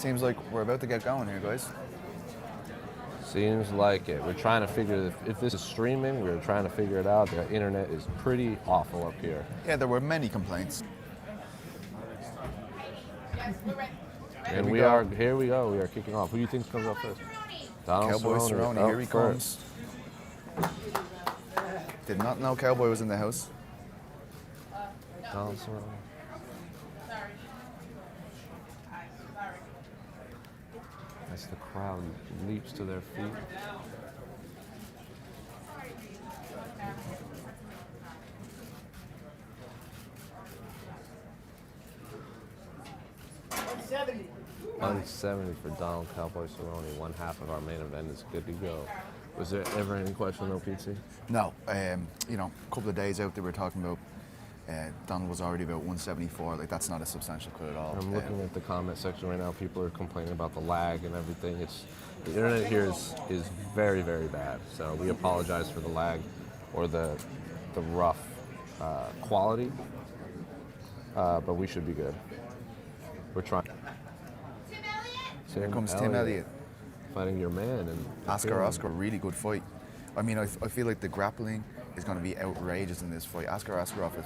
Seems like we're about to get going here, guys. Seems like it. We're trying to figure if this is streaming, we're trying to figure it out. The internet is pretty awful up here. Yeah, there were many complaints. And we are here. We go. We are kicking off. Who do you think comes up first? Cowboy Cerrone. Here he comes. Did not know Cowboy was in the house. Donald Cerrone. As the crowd leaps to their feet. $170 for Donald Cowboy Cerrone. One half of our main event is good to go. Was there ever any question, though, PT? No. A couple of days out, they were talking about Donald was already about 174. Like, that's not a substantial cut at all. I'm looking at the comment section right now. People are complaining about the lag and everything. The internet here is very, very bad. So we apologize for the lag or the rough quality, but we should be good. We're trying. Here comes Tim Elliott. Fighting your man. And Oscar, really good fight. I mean, I feel like the grappling is going to be outrageous in this fight. Askarov is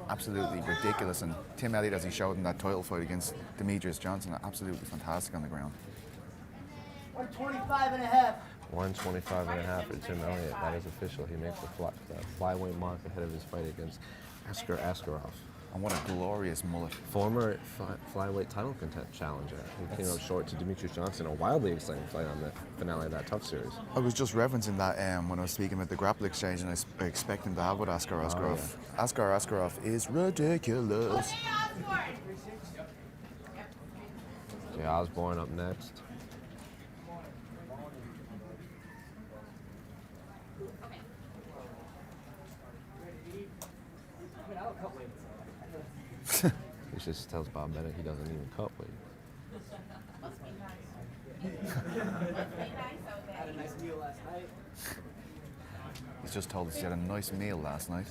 absolutely ridiculous, and Tim Elliott, as he showed in that title fight against Demetrius Johnson, absolutely fantastic on the ground. 125 and a half. 125 and a half for Tim Elliott. That is official. He makes the flyweight mark ahead of his fight against Askarov. And what a glorious mullet. Former flyweight title challenger. He came up short to Demetrius Johnson. A wildly exciting fight on the finale of that tough series. I was just referencing that when I was speaking about the grapple exchange, and I expect him to have with Askarov. Oh, yeah. Askarov is ridiculous. Jay Osborne up next. He just tells Bob Bennett he doesn't even cut weight. Had a nice meal last night. He's just told us he had a nice meal last night.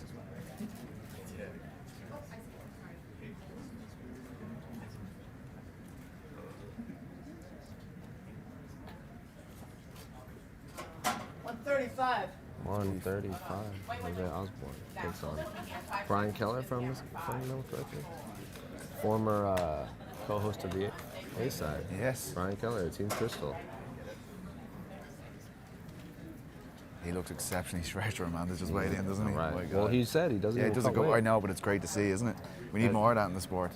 $135. 135. Jose Osborne takes on Brian Keller from remember correctly. Former co-host of the A-Side. Yes. Brian Keller, Team Crystal. He looks exceptionally stretched for a man that's just weighed in, doesn't he? Right. Oh my God. Well, he said he doesn't. Yeah, even it doesn't cut go. weight. I know, but it's great to see, isn't it? We need more of that in the sport.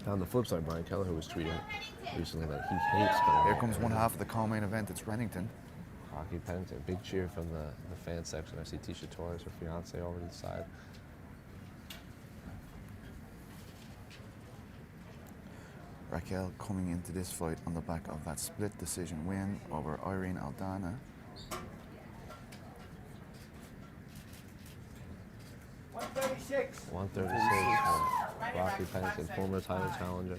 On the flip side, Brian Keller, who was tweeting recently that he hates cutting Here weight. comes one half of the co-main event. It's Remington. Rocky Pennington. Big cheer from the fan section. I see Tisha Torres, her fiance, over to the side. Raquel coming into this fight on the back of that split decision win over Irene Aldana. $136. 136 for Rocky Pennington, former title challenger.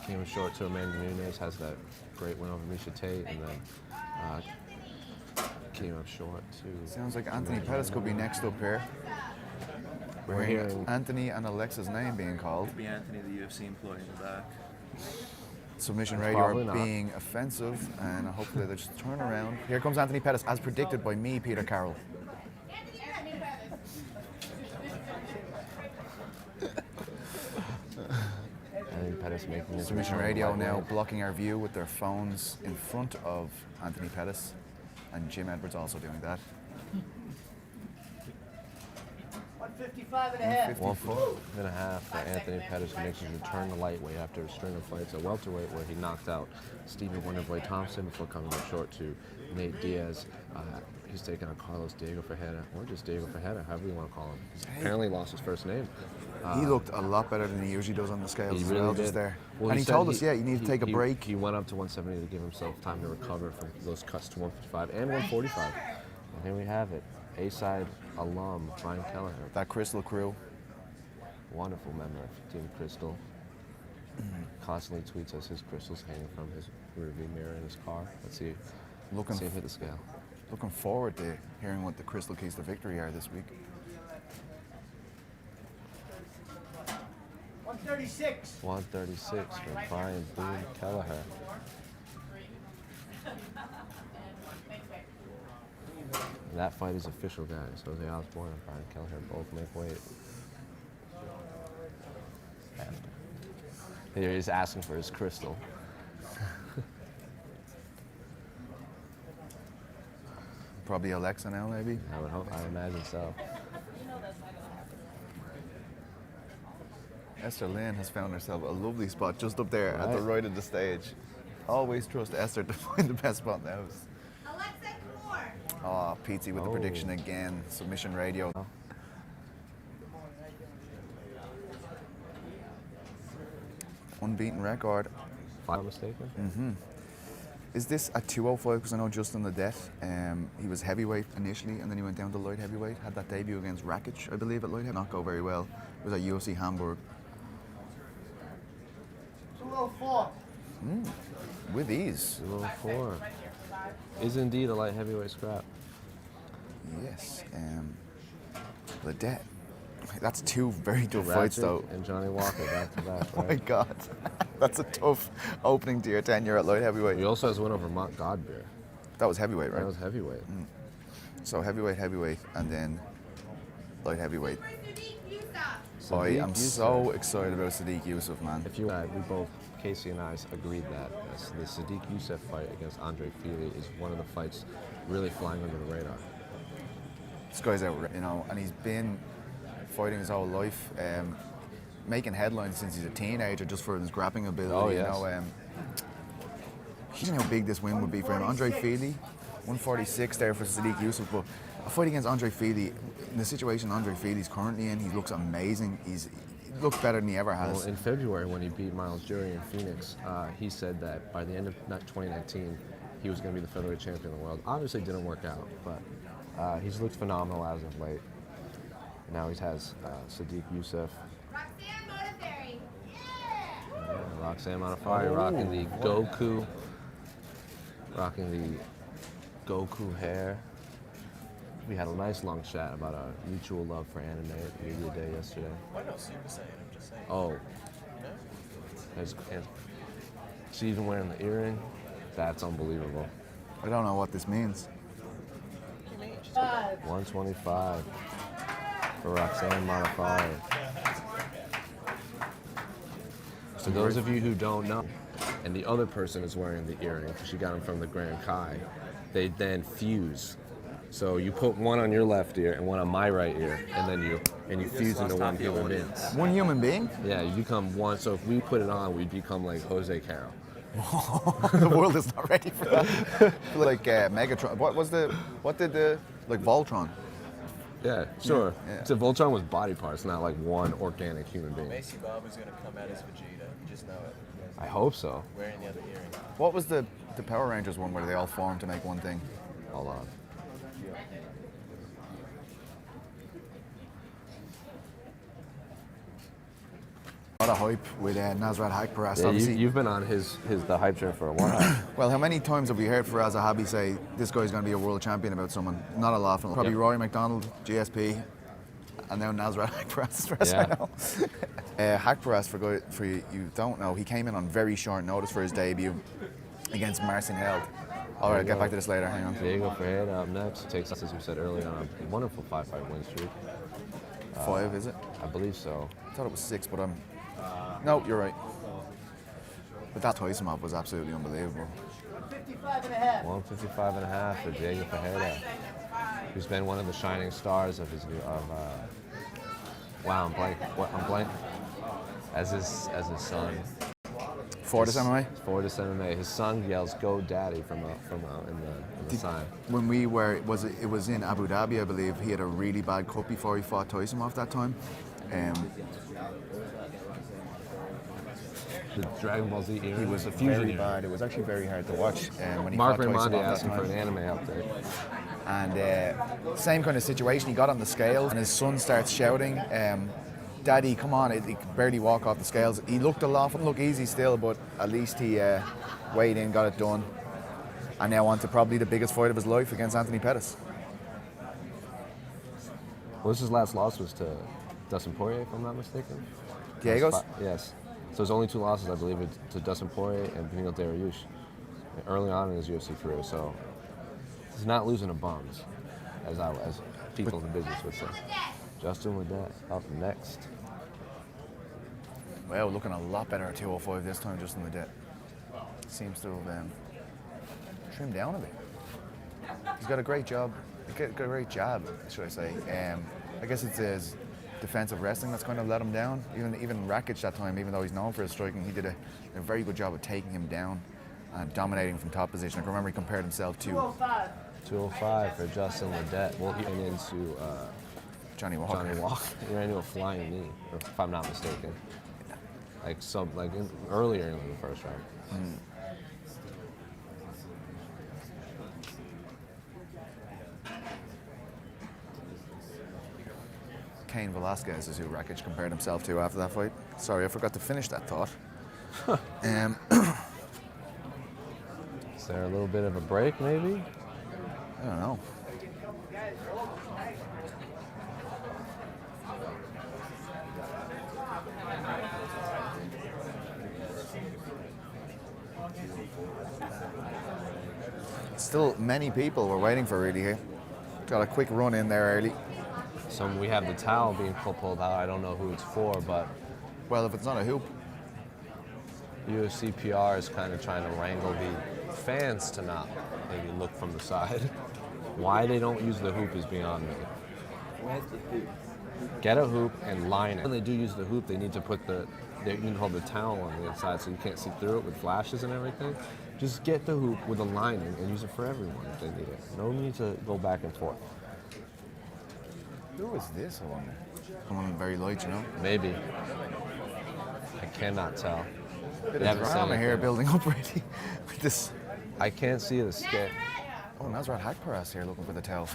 Came short to Amanda Nunes, has that great win over Misha Tate, and then came up short to... Sounds like Anthony Pettis could be next up here. We're hearing Anthony and Alexa's name being called. Could be Anthony, the UFC employee in the back. Submission radio are being offensive, and hopefully they'll just turn around. Here comes Anthony Pettis, as predicted by me, Peter Carroll. Anthony Pettis making his Submission return radio lightweight. now blocking our view with their phones in front of Anthony Pettis, and Jim Edwards also doing that. 155 and a half. 1.5 for Anthony Pettis, who makes his return to lightweight after a string of fights at welterweight, where he knocked out Stephen Wonderboy Thompson before coming up short to Nate Diaz. He's taking on Carlos Diego Ferreira, or just Diego Ferreira, however you want to call him. He's apparently lost his first name. He looked a lot better than he usually does on the scales He as really well, did. just there. Well, and he said told us, you need to take a break. He went up to 170 to give himself time to recover from those cuts to 155 and 145. And here we have it. A-side alum, Brian Kelleher. That Crystal crew. Wonderful member of Team Crystal. Constantly tweets us his crystals hanging from his rearview mirror in his car. Let's see him hit the scale. Looking forward to hearing what the crystal keys to victory are this week. 136. 136 for Brian Boone Kelleher. That fight is official, guys. Jose Osborne and Brian Kelleher both make weight. Here he's asking for his crystal. Probably Alexa now, maybe. I would hope. I imagine so. Esther Lane has found herself a lovely spot just up there at the right of the stage. Always trust Esther to find the best spot in the house. Alexei, come more. Oh, Petey with the prediction again. Submission radio. Unbeaten record. If I'm not mistaken. Is this a 205? Because I know Justin Ledet, he was heavyweight initially, and then he went down to light heavyweight. Had that debut against Rakic, I believe, at light heavyweight. Not go very well. It was at UFC Hamburg. 204. With ease. 204. Is indeed a light heavyweight scrap. Yes. Ledet. That's two very tough fights, though. And Johnny Walker back to back. Oh my Right? God. That's a tough opening to your tenure at light heavyweight. He also has a win over Mont Godbeer. That was heavyweight, right? That was heavyweight. So heavyweight, and then light heavyweight. I Sadiq am Youssef. so excited about Sadiq Youssef, man. If you we both, Casey and I, agreed that the Sadiq Youssef fight against Andre Fili is one of the fights really flying under the radar. This guy's out, and he's been fighting his whole life, making headlines since he's a teenager just for his grappling ability. Oh, yes. You know how big this win would be for him. Andre Fili, 146 there for Sadiq Youssef, but a fight against Andre Fili, in the situation Andre Fili's currently in, he looks amazing. He looks better than he ever has. Well, in February, when he beat Miles Jury in Phoenix, he said that by the end of 2019, he was going to be the featherweight champion of the world. Obviously, it didn't work out, but he's looked phenomenal as of late. Now he has Sadiq Youssef. Roxanne Modafferi. Roxanne Modafferi rocking the Goku hair. We had a nice long chat about our mutual love for anime at Media Day yesterday. Why not Super Saiyan? I'm just saying. Oh. And she's even wearing the earring. That's unbelievable. I don't know what this means. 125 for Roxanne Modafferi. So those of you who don't know, and the other person is wearing the earring because she got them from the Grand Kai, they then fuse. So you put one on your left ear and one on my right ear, and then you fuse into one human being. One human being? Yeah, you become one. So if we put it on, we become like Jose Caro. The world is not ready for that. Like Megatron. What did the Voltron? Yeah, sure. Yeah. So Voltron was body parts, not like one organic human being. Macy Bob is gonna come out as Vegeta. You just know it. I hope so. Wearing the other earring. What was the Power Rangers one where they all formed to make one thing? Hold on. A lot of hype with Nasrat Haqparast. Yeah, Obviously, you've been on the hype train for a while. well, how many times have we heard Faraz Zahabi say this guy's going to be a world champion about someone? Not a lot. Probably Rory McDonald, GSP, and now Nasrat Haqparast, as far as I know. Haqparast, for you don't know, he came in on very short notice for his debut against Marcin Held. All right, I'll get back to this later. Hang on. Diego Ferreira up next. Takes us, as we said earlier, on a wonderful 5-fight win streak. 5, is it? I believe so. I thought it was 6, but no, you're right. But that Tyson was absolutely unbelievable. 155 and a half. 155 and a half for Diego Ferreira, who's been one of the shining stars of his wow, I'm blank. As his son. Fortis MMA? Fortis MMA. His son yells "Go Daddy" from in the sign. When we were, it was in Abu Dhabi, I believe. He had a really bad cut before he fought Tyson that time. The Dragon Ball Z era. He was a fusion very era. bad. It was actually very hard to watch when he Mark fought Tyson Raimondi that asked him for time. an anime update. And same kind of situation. He got on the scales, and his son starts shouting, "Daddy, come on!" He could barely walk off the scales. He looked wouldn't look easy still, but at least he weighed in, got it done, and now on to probably the biggest fight of his life against Anthony Pettis. Well, his last loss was to Dustin Poirier, if I'm not mistaken. Diego's? Yes. So his only 2 losses, I believe, it's to Dustin Poirier and Benito Dariush early on in his UFC career. So he's not losing to bums, as people in the business would say. Justin Ledet up next. Well, looking a lot better at 205 this time, just in the debt. Seems to have trimmed down a bit. He's got a great job, got a great jab, should I say. I guess it's his defensive wrestling that's kind of let him down. Even Rakic that time, even though he's known for his striking, he did a very good job of taking him down and dominating from top position. I can remember he compared himself to 205 for Justin Ledet. Well, he went into Johnny Walker. He ran into a flying knee, if I'm not mistaken. Earlier in the first round. Cain Velasquez is who Rakic compared himself to after that fight. Sorry, I forgot to finish that thought. Is there a little bit of a break, maybe? I don't know. Still, many people were waiting for Rudy here. Got a quick run in there early. So we have the towel being pulled out. I don't know who it's for, but Well, if it's not a hoop, UFC PR is kind of trying to wrangle the fans to not maybe look from the side. Why they don't use the hoop is beyond me. Get a hoop and line it. When they do use the hoop, they need to hold the towel on the inside so you can't see through it with flashes and everything. Just get the hoop with a lining and use it for everyone if they need it. No need to go back and forth. who is this one? Someone very light, you know? Maybe. I cannot tell. Bit They of haven't said drama here anything. building up already. With this. I can't see the skit. Oh, Nasrat Hakparas here looking for the towel.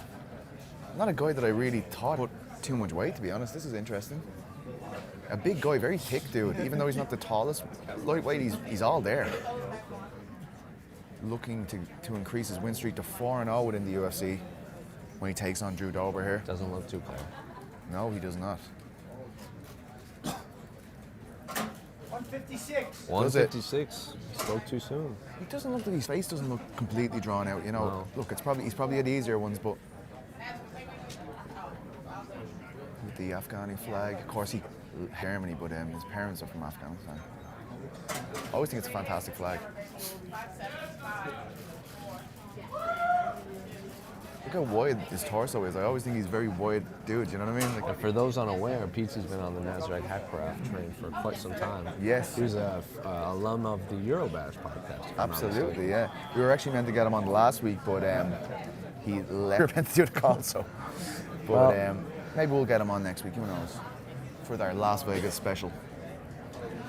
Not a guy that I really thought put too much weight, to be honest. This is interesting. A big guy, very thick dude. Even though he's not the tallest, lightweight, he's all there. Looking to increase his win streak to 4-0 within the UFC when he takes on Drew Dober here. Doesn't look too clear. No, he does not. 156. 156. Spoke too soon. He doesn't look like his face doesn't look completely drawn out, you know. No. Look, he's probably had easier ones, but with the Afghani flag, of course, Germany, but his parents are from Afghanistan. I always think it's a fantastic flag. Look how wide his torso is. I always think he's a very wide dude, you know what I mean? Like, And for those unaware, Pizzi's been on the Nasrat Hakparas train for quite some time. Yes. He was an alum of the Eurobash podcast. if I'm not absolutely, mistaken. yeah. We were actually meant to get him on last week, but he left. We were meant to do the call, so. But Well- maybe we'll get him on next week, who knows? For our Las Vegas special.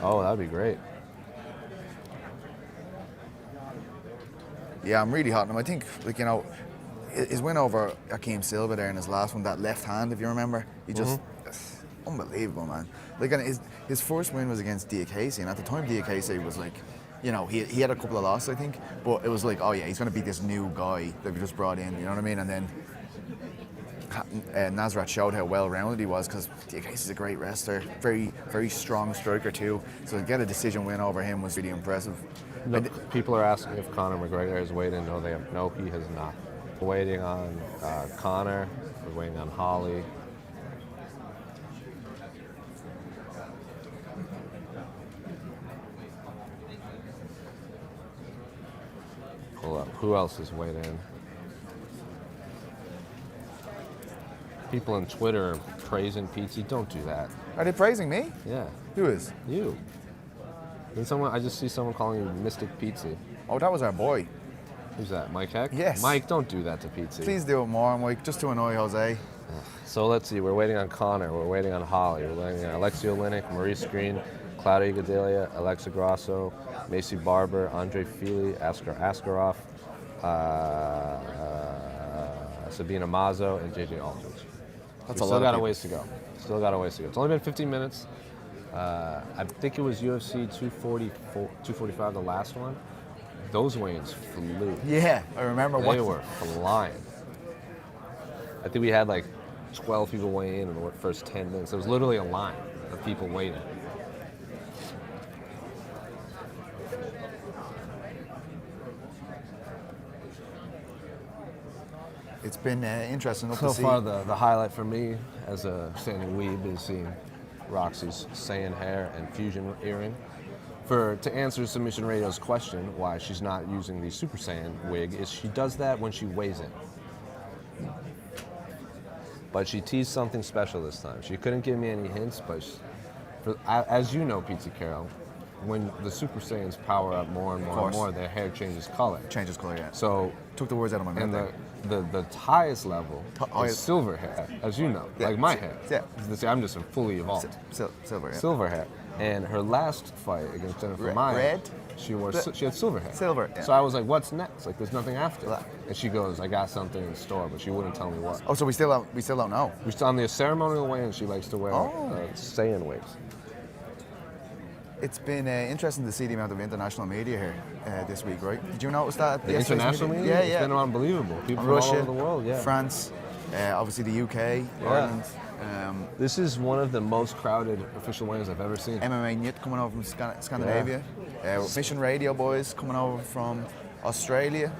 Oh, that'd be great. Yeah, I'm really hot on him. I think, like, you know, his win over Akeem Silva there in his last one, that left hand, if you remember, he just, unbelievable, man. Like, and his first win was against Diaz, and at the time Diaz was like, you know, he had a couple of losses, I think, but it was like, oh yeah, he's going to beat this new guy that we just brought in, you know what I mean? And then Nasrat showed how well-rounded he was, because Diaz is a great wrestler, very, very strong striker too, so to get a decision win over him was really impressive. No, people are asking if Conor McGregor has weighed in. No, he has not. We're waiting on Conor. We're waiting on Holly. Pull up. Who else is waiting in? People on Twitter are praising Pizzi. Don't do that. Are they praising me? Yeah, Who is? you. And I just see someone calling you Mystic Pizzi. Oh, that was our boy. Who's that? Mike Heck? Yes. Mike, don't do that to Pizzi. Please do it more, Mike, just to annoy Jose. So let's see. We're waiting on Conor. We're waiting on Holly. We're waiting on Alexei Grasso, Maurice Greene, Claudia Gadelia, Alexei Grasso, Macy Barber, Andre Fili, Askarov, Sabine Amazo, and JJ Aldridge. That's We a still lot got of a ways to go. Still got a ways to go. It's only been 15 minutes. I think it was UFC 245, the last one. Those weigh-ins flew. Yeah, I remember They watching. were flying. I think we had like 12 people weigh in the first 10 minutes. It was literally a line of people waiting. It's been interesting to So see. far, the highlight for me as a standing weeb is seeing Roxy's Saiyan hair and fusion earring. To answer Submission Radio's question why she's not using the Super Saiyan wig, is she does that when she weighs in. But she teased something special this time. She couldn't give me any hints, but as you know, Pizza Carol, when the Super Saiyans power up more and more and more, their hair changes color. Changes color, yeah. So Took the words out of my mouth. and there. the highest level highest- is silver hair, as you know, Yeah. like my hair. Yeah. I'm just fully evolved. Silver, yeah. Silver hair. And her last fight against Jennifer Red- Maia, red? she had silver hair. Silver, yeah. So I was like, what's next? Like, there's nothing after. Black. And she goes, I got something in store, but she wouldn't tell me what. Oh, so we still don't know. We still on the ceremonial weigh-in, she likes to wear Oh. Saiyan wigs. It's been interesting to see the amount of international media here this week, right? Did you notice that? at The yesterday's international meeting? media? Yeah, yeah. It's been unbelievable. People from Russia, all over the world, yeah. France, obviously the UK, Yeah. Ireland. This is one of the most crowded official weigh-ins I've ever seen. MMA Nit coming over from Scandinavia. Mission Radio boys coming over from Australia.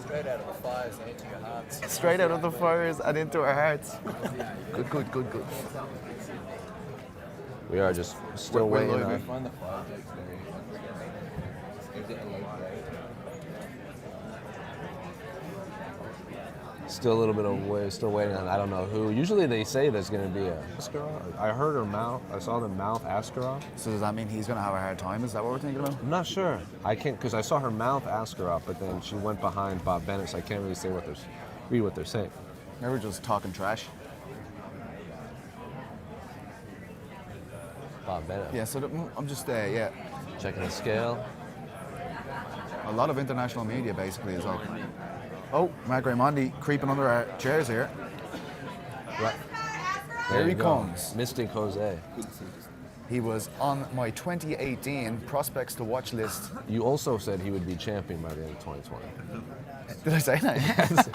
Straight out of the fires and into your hearts. Straight out of the fires and into our hearts. Good. We are just still We're waiting live. on. Find the fire takes very. It's getting late, right? Still a little bit of way, still waiting on I don't know who. Usually they say there's going to be a Askarov. I heard her mouth. I saw the mouth Askarov. So does that mean he's going to have a hard time? Is that what we're thinking about? I'm not sure. I can't because I saw her mouth Askarov, but then she went behind Bob Bennett, so I can't really say read what they're saying. Maybe we're just talking trash. Bob Bennett. Yeah, so I'm just, Checking the scale. a lot of international media basically is like, oh, Mark Raimondi creeping under our chairs here. Right. Here he you go. comes. Mystic Jose. He was on my 2018 prospects to watch list. You also said he would be champion by the end of 2020. Did I say that? Yes.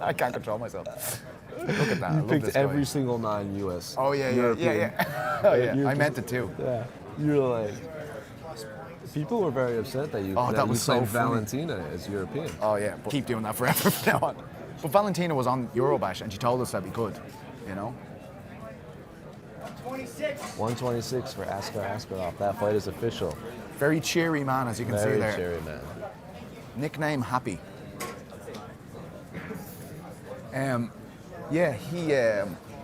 I can't control myself. Look at that. I love Picked this every guy. single non-US. Oh yeah. European. Oh yeah. I European. meant it too. Yeah. You're like. People were very upset that you, Oh, that you was so claimed funny. Valentina as European. Oh yeah. But keep doing that forever from now on. But Valentina was on Eurobash and she told us that we could. You know. 26. 126 for Askarov. That fight is official. Very cheery man, as you can see Very there. cheery, man. Nickname Happy. Yeah, he.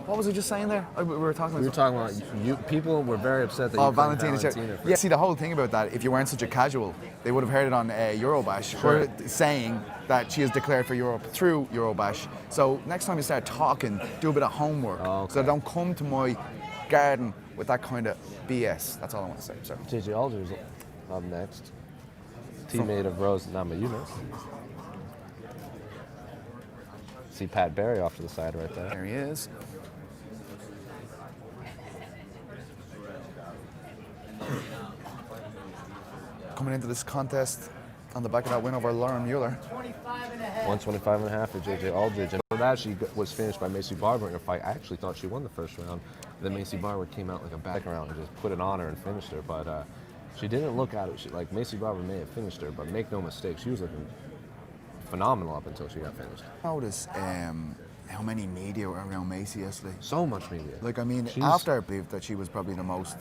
What was I just saying there? We were talking about. We were talking about you. People were very upset that you Oh, claimed Valentina's Valentina. Yeah, see, the whole thing about that, if you weren't such a casual, they would have heard it on Eurobash, Sure. her saying that she is declared for Europe through Eurobash. So next time you start talking, do a bit of homework. Oh, okay. So don't come to my garden with that kind of BS. That's all I want to say. Sorry. JJ Aldridge up next. Teammate of Rose Namajunas. See Pat Barry off to the side right there. There he is. Coming into this contest on the back of that win over Lauren Mueller. 25 and a half. 125 and a half for JJ Aldridge. And for that, she was finished by Macy Barber in a fight. I actually thought she won the first round. Then Macy Barber came out like a back round and just put it on her and finished her. But she didn't look at it. Like Macy Barber may have finished her, but make no mistake, she was looking phenomenal up until she got finished. Notice how many media were around Macy yesterday. So much media. Like, I mean, She's- after I believe that she was probably the most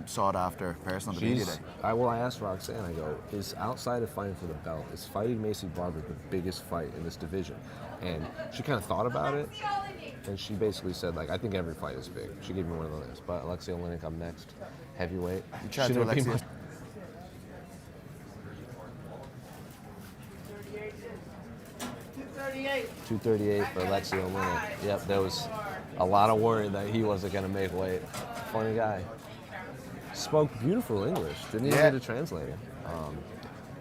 sought after person on the media day. I asked Roxanne, I go, is outside of fighting for the belt, is fighting Macy Barber the biggest fight in this division? And she kind of thought about it, and she basically said, like, I think every fight is big. She gave me one of the names. But Alexei Grasso up next, heavyweight. You chat to Shouldn't be Alexei. much- 238. 238 for Alexei Grasso. Yep, there was a lot of worry that he wasn't going to make weight. Funny guy. Spoke beautiful English. Didn't even Yeah. need a translator.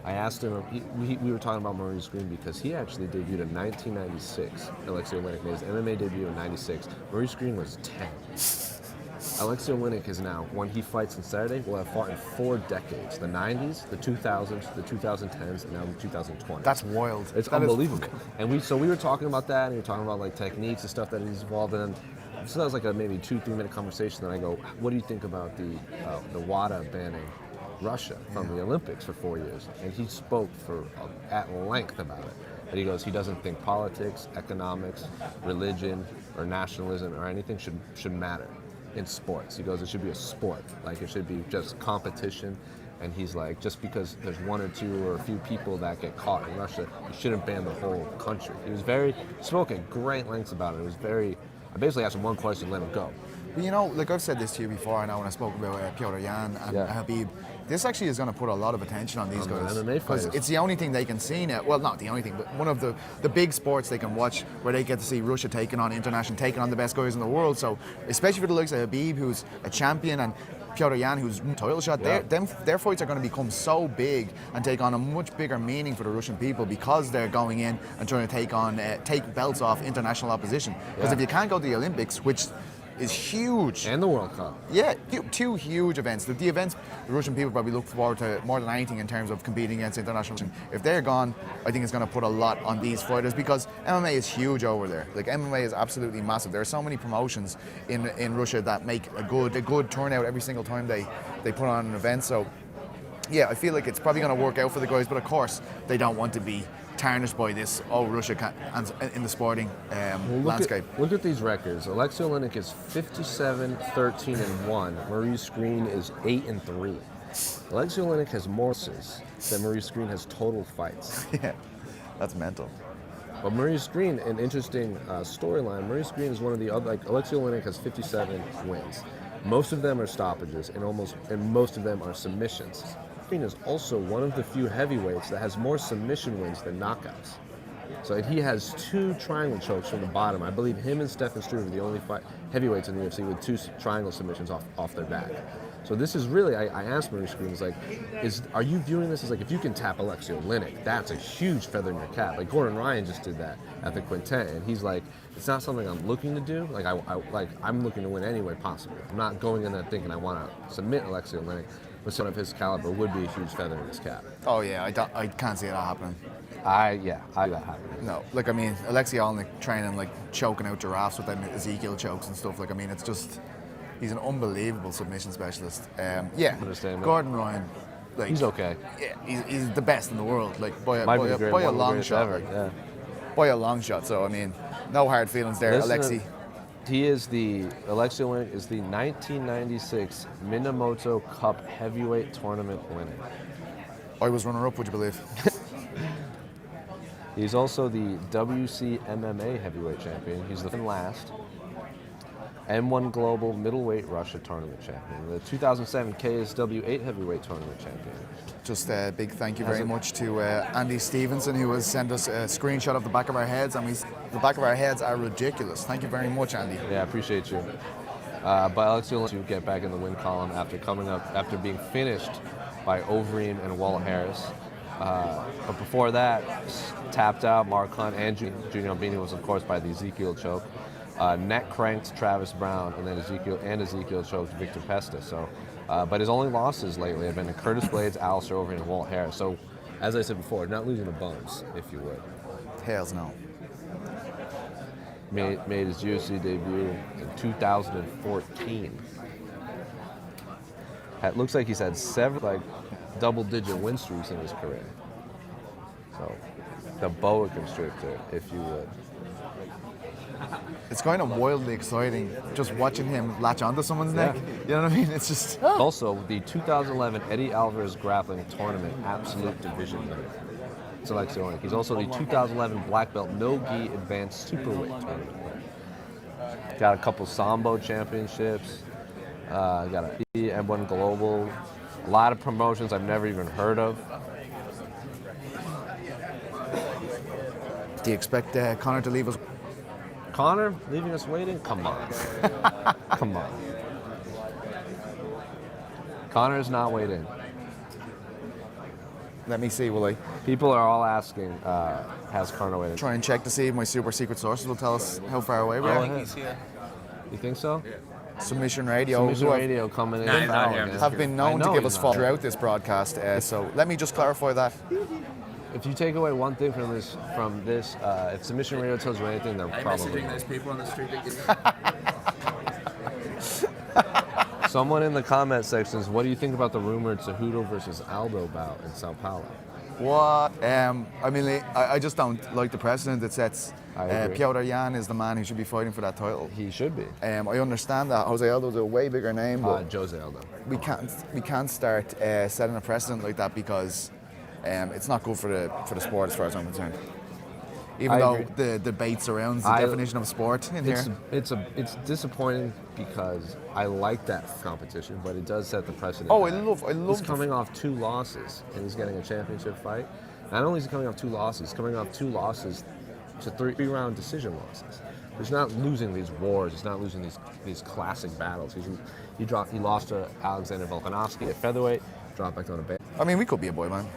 I asked him, we were talking about Maurice Green because he actually debuted in 1996. Alexei Grasso made his MMA debut in 96. Maurice Green was 10. Alexei Grasso is now, when he fights on Saturday, will have fought in 4 decades. The 90s, the 2000s, the 2010s, and now the 2020s. That's wild. It's That is- unbelievable. And we were talking about that, and we were talking about like techniques and stuff that he's involved in. So that was like a maybe 2-3 minute conversation. Then I go, what do you think about the WADA banning Russia from the Olympics for 4 years? And he spoke at length about it. And he goes, he doesn't think politics, economics, religion, or nationalism or anything should matter in sports. He goes, it should be a sport. Like, it should be just competition. And he's like, just because there's one or two or a few people that get caught in Russia, you shouldn't ban the whole country. He was spoke at great lengths about it. I basically asked him one question, let him go. But you know, like I've said this to you before, I know when I spoke about Petr Yan and Khabib, this actually is going to put a lot of attention on these guys. The MMA because fighters. it's the only thing they can see now. Well, not the only thing, but one of the big sports they can watch where they get to see Russia taking on the best guys in the world. So, especially for the likes of Khabib, who's a champion, and Petr Yan, who's a title shot, their fights are going to become so big and take on a much bigger meaning for the Russian people because they're going in and trying to take belts off international opposition. Because if you can't go to the Olympics, which is huge. And the World Cup. Yeah, two huge events. The events the Russian people probably look forward to more than anything in terms of competing against international. If they're gone, I think it's going to put a lot on these fighters because MMA is huge over there. Like, MMA is absolutely massive. There are so many promotions in Russia that make a good turnout every single time they put on an event. So, yeah, I feel like it's probably going to work out for the guys, but of course they don't want to be tarnished by this, Russia can't, and in the sporting landscape. Look at these records. Alexei Grasso is 57-13-1. Maurice Green is 8-3. Alexei Grasso has more losses than Maurice Green has total fights. Yeah, that's mental. But Maurice Green, an interesting storyline. Maurice Green is one of the other. Like, Alexei Grasso has 57 wins. Most of them are stoppages, and most of them are submissions. Green is also one of the few heavyweights that has more submission wins than knockouts. So he has 2 triangle chokes from the bottom. I believe him and Stefan Struve are the only heavyweights in the UFC with 2 triangle submissions off their back. So this is really, I asked Maurice Green, are you viewing this as like, if you can tap Alexei Grasso, that's a huge feather in your cap. Like, Gordon Ryan just did that at the Quintet, and he's like, it's not something I'm looking to do. Like, I'm looking to win any way possible. I'm not going in there thinking I want to submit Alexei Grasso. But someone of his caliber would be a huge feather in his cap. Oh yeah, I can't see that happening. I that happening. No, like, I mean, Alexei Olenek training, like, choking out giraffes with them Ezekiel chokes and stuff. Like, I mean, it's just, he's an unbelievable submission specialist. Gordon Ryan, like, he's okay. Yeah, he's the best in the world, like, by a long shot. Ever, by a long shot. So I mean, no hard feelings there, Alexei. Alexei Grasso is the 1996 Minamoto Cup heavyweight tournament winner. I was runner-up, would you believe? He's also the WC MMA heavyweight champion. He's the last M1 Global middleweight Russia tournament champion. The 2007 KSW 8 heavyweight tournament champion. Just a big thank you very much to Andy Stevenson, who has sent us a screenshot of the back of our heads, and the back of our heads are ridiculous. Thank you very much, Andy. Yeah, I appreciate you. But Alexei Grasso to get back in the win column after being finished by Overeem and Walt Harris. But before that, tapped out Mark Hunt, and Junior Albini was, of course, by the Ezekiel choke. Neck cranked Travis Brown, and then Ezekiel choked Victor Pettis. So, but his only losses lately have been to Curtis Blades, Alistair Overeem, and Walt Harris. So, as I said before, not losing the bones, if you would. Hells no. Made his UFC debut in 2014. It looks like he's had 7 double-digit win streaks in his career. So, the boa constrictor, if you would. It's kind of wildly exciting just watching him latch onto someone's neck. You know what I mean? It's just... Also, the 2011 Eddie Alvarez Grappling Tournament Absolute Division winner. It's Alexei Grasso. He's also the 2011 Black Belt No Gi Advanced Superweight Tournament winner. Got a couple Sambo championships. Got a M1 Global. A lot of promotions I've never even heard of. Do you expect Conor to leave us? Conor leaving us waiting? Come on. Come on. Conor's not waiting. Let me see, will I? People are all asking, has Conor waited? Try and check to see if my super secret sources will tell us how far away we Go are. ahead. You think so? Submission Radio, Submission who Radio coming in. he's not here. have been known to give us he's fault not. throughout this broadcast. So let me just clarify that. If you take away one thing from this, if Submission Radio tells you anything, they're probably Messaging those people on the street Someone in the comment sections, what do you think about the rumored Cejudo versus Aldo bout in Sao Paulo? What? I mean, like, I just don't like the precedent it sets. I agree. Piotr Jan is the man who should be fighting for that title. He should be. I understand that Jose Aldo's a way bigger name, but Jose Aldo. we can't start setting a precedent like that because it's not good for the sport as far as I'm concerned. Even I though agree. the debate surrounds the definition of sport in here. It's disappointing because I like that competition, but it does set the precedent. Oh, I that love He's coming off 2 losses, and he's getting a championship fight. Not only is he coming off 2 losses, he's coming off 2 losses to 3-round decision losses. He's not losing these wars. He's not losing these classic battles. He lost to Alexander Volkanovski at featherweight, dropped back down to band. I mean, we could be a boy, man.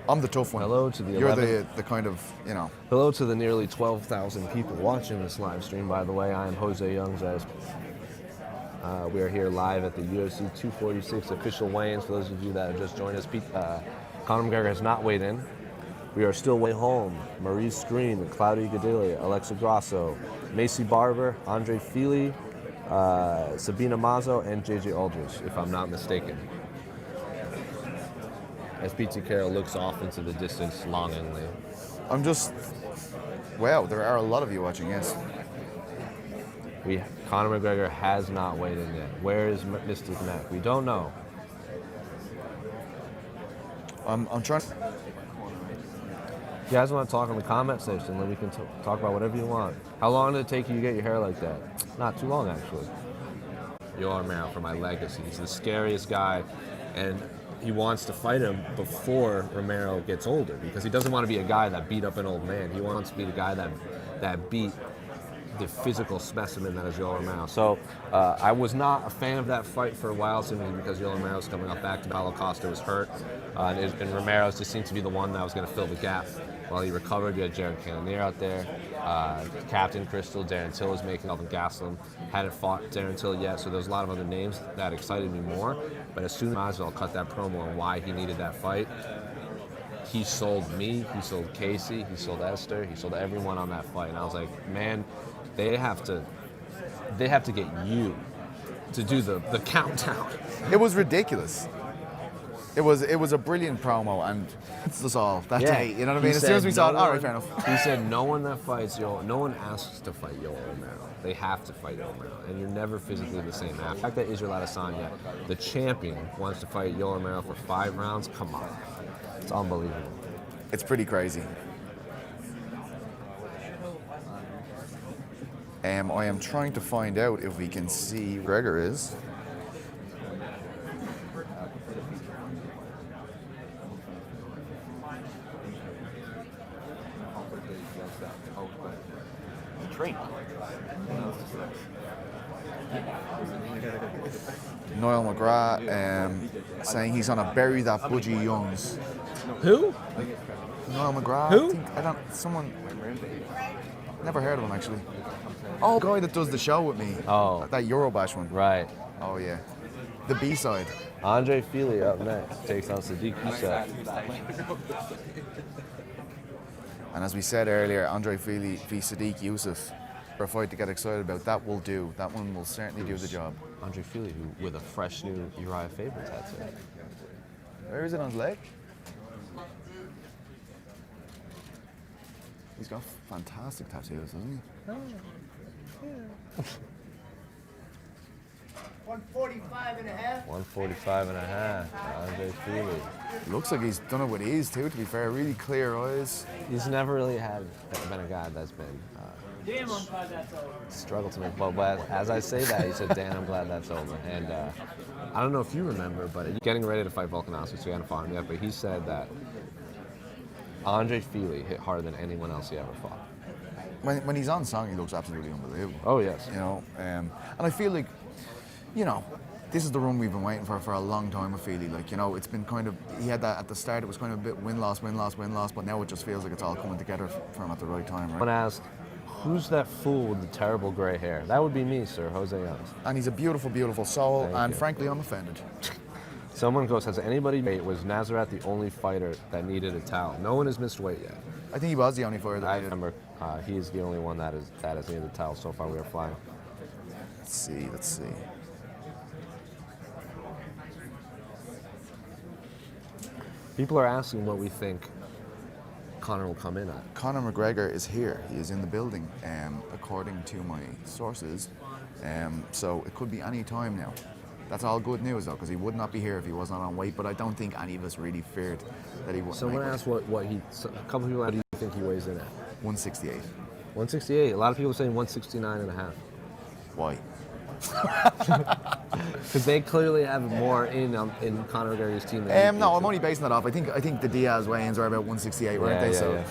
I'm the tough one. Hello to the You're 11. the kind of, you know. Hello to the nearly 12,000 people watching this live stream, by the way. I am Jose Youngzes. We are here live at the UFC 246 official weigh-ins. For those of you that have just joined us, Conor McGregor has not weighed in. We are still way home. Maurice Greene, Claudio Gadelha, Alexei Grasso, Macy Barber, Andre Fili, Sabine Amazo, and JJ Aldrich, if I'm not mistaken. As PT Carroll looks off into the distance longingly. I'm just, wow, there are a lot of you watching, yes. Conor McGregor has not weighed in yet. Where is Mr. Mac? We don't know. I'm trying. You guys want to talk in the comment section, then we can talk about whatever you want. How long did it take you to get your hair like that? Not too long, actually. Yoel Romero for my legacy. He's the scariest guy, and he wants to fight him before Romero gets older because he doesn't want to be a guy that beat up an old man. He wants to be the guy that beat the physical specimen that is Yoel Romero. So I was not a fan of that fight for a while simply because Yoel Romero was coming up back to Paulo Costa was hurt, and Romero just seemed to be the one that was going to fill the gap. While he recovered, you had Jared Cannonier out there, Captain Crystal, Darren Till was making Alvin Gastelum. Hadn't fought Darren Till yet, so there's a lot of other names that excited me more. But as soon as Masvidal cut that promo on why he needed that fight, he sold me, he sold Casey, he sold Esther, he sold everyone on that fight. And I was like, man, they have to get you to do the countdown. It was ridiculous. It was a brilliant promo, and it's us all that day. You know what I mean? As soon as we saw it, all right, fair enough. He said, no one that fights Yoel, no one asks to fight Yoel Romero. They have to fight Yoel Romero, and you're never physically the same. Now, the fact that Israel Adesanya, the champion, wants to fight Yoel Romero for 5 rounds, come on. It's unbelievable. It's pretty crazy. I am trying to find out if we can see where Gregor is. Noel McGrath saying he's gonna bury that Budgie Youngs. Who? Noel McGrath. Who? Someone. Never heard of him actually. Oh, the guy that does the show with me. Oh. That Eurobash one. Right. Oh yeah. The B-side. Andre Fili up next takes on Sadiq Youssef. And as we said earlier, Andre Fili v Sadiq Youssef, for a fight to get excited about, that will do. That one will certainly do the job. Andre Fili, who with a fresh new Uriah Faber tattoo. Where is it on his leg? He's got fantastic tattoos, hasn't he? 145 and a half. 145 and a half. Andre Fili. Looks like he's done it with ease too, to be fair. Really clear eyes. He's never really been a guy that's been Damn, I'm glad that's over. struggled to make. But as I say that, he said, "Dan, I'm glad that's over." And I don't know if you remember, but getting ready to fight Volkanovski, so he hadn't fought him yet. But he said that Andre Fili hit harder than anyone else he ever fought. When he's on song, he looks absolutely unbelievable. Oh yes. You know, and I feel like, you know, this is the run we've been waiting for a long time. I feel like, you know, it's been kind of, he had that at the start. It was kind of a bit win-loss, but now it just feels like it's all coming together for him at the right time, Someone right? asked, "Who's that fool with the terrible gray hair?" That would be me, sir, Jose Youngs. And he's a beautiful, beautiful soul, Thank and you. frankly, I'm offended. Someone goes, "Has anybody made? Was Nazareth the only fighter that needed a towel?" No one has missed weight yet. I think he was the only fighter that I did. remember he is the only one that has needed a towel so far. We are flying. Let's see. People are asking what we think Conor will come in at? Conor McGregor is here. He is in the building, according to my sources. So it could be any time now. That's all good news though, because he would not be here if he was not on weight. But I don't think any of us really feared that he wouldn't. Someone make asked what he. A couple people, how do you think he weighs in at? 168. 168. A lot of people are saying 169 and a half. Why? Because they clearly have more in Conor McGregor's team. Than No, I'm only basing that off. I think the Diaz weigh-ins are about 168, weren't they? So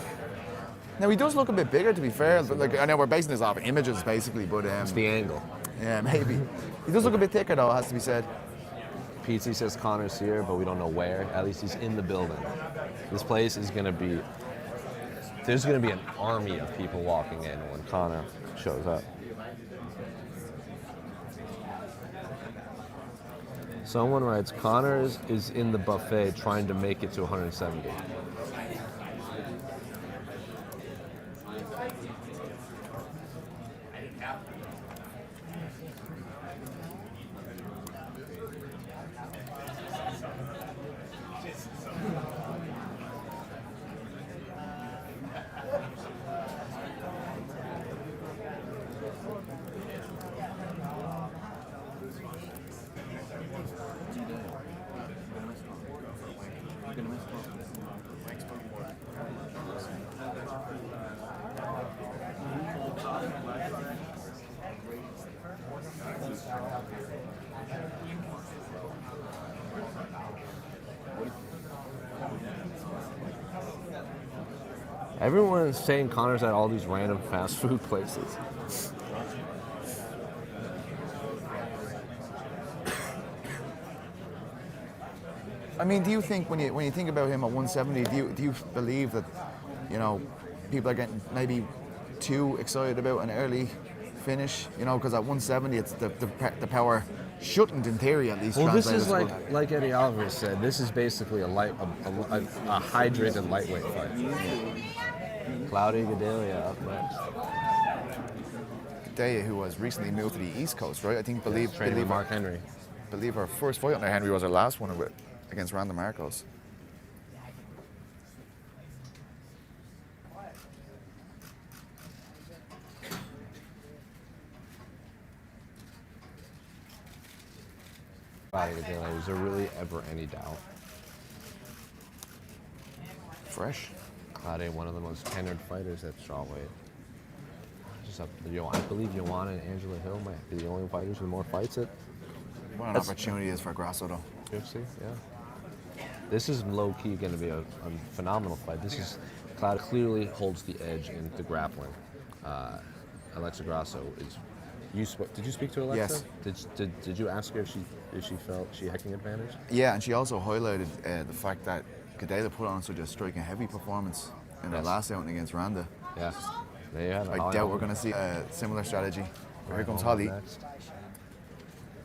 now he does look a bit bigger, to be fair. But like I know we're basing this off images basically, but It's the angle. yeah, maybe he does look a bit thicker though. Has to be said. PT says Conor's here, but we don't know where. At least he's in the building. This place is going to be. There's going to be an army of people walking in when Conor shows up. Someone writes, Conor is in the buffet trying to make it to 170. Everyone is saying Conor's at all these random fast food places. I mean, do you think when you think about him at 170, do you believe that people are getting maybe too excited about an early finish? Because at 170, it's the power shouldn't, in theory, at least. Well, this translate is as well. like Eddie Alvarez said. This is basically a hydrated lightweight fight. Cloudy Gadelia up next. Gadea, who was recently moved to the East Coast, right? I think believe Mark Henry. believe her first fight under Henry was her last one against Randa Marcos. Cloudy Gadelia. Is there really ever any doubt? Fresh. Cloudy, one of the most tenured fighters at strawweight. I believe Joanna and Angela Hill might be the only fighters with more fights at What an opportunity is for Grasso, though. UFC. Yeah. This is low key going to be a phenomenal fight. Cloud clearly holds the edge in the grappling. Alexei Grasso is. Did you speak to Alexa? Yes. Did you ask her if she felt she had an advantage? Yeah, and she also highlighted the fact that Gadea put on such a striking heavy performance in her last outing against Randa. Yes. There you have it. I doubt we're going to see a similar strategy. Here comes Holly, Next.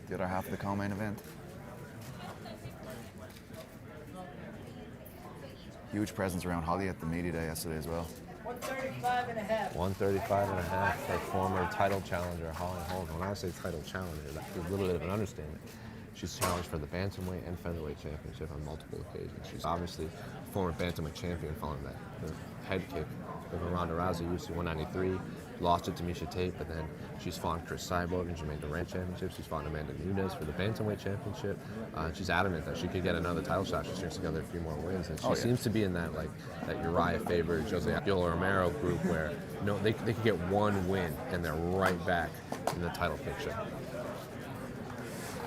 the other half of the co-main event. Huge presence around Holly at the media day yesterday as well. 135 and a half. 135 and a half for former title challenger Holly Holm. When I say title challenger, that's a little bit of an understatement. She's challenged for the bantamweight and featherweight championship on multiple occasions. She's obviously a former bantamweight champion following the head kick over Ronda Rousey, UFC 193. Lost it to Miesha Tate, but then she's fought Chris Cyborg and Jermaine Durant championship. She's fought Amanda Nunes for the bantamweight championship. She's adamant that she could get another title shot. She strings together a few more wins, and she seems to be in that that Uriah Faber, Jose Abdullah Romero group where they could get one win and they're right back in the title picture.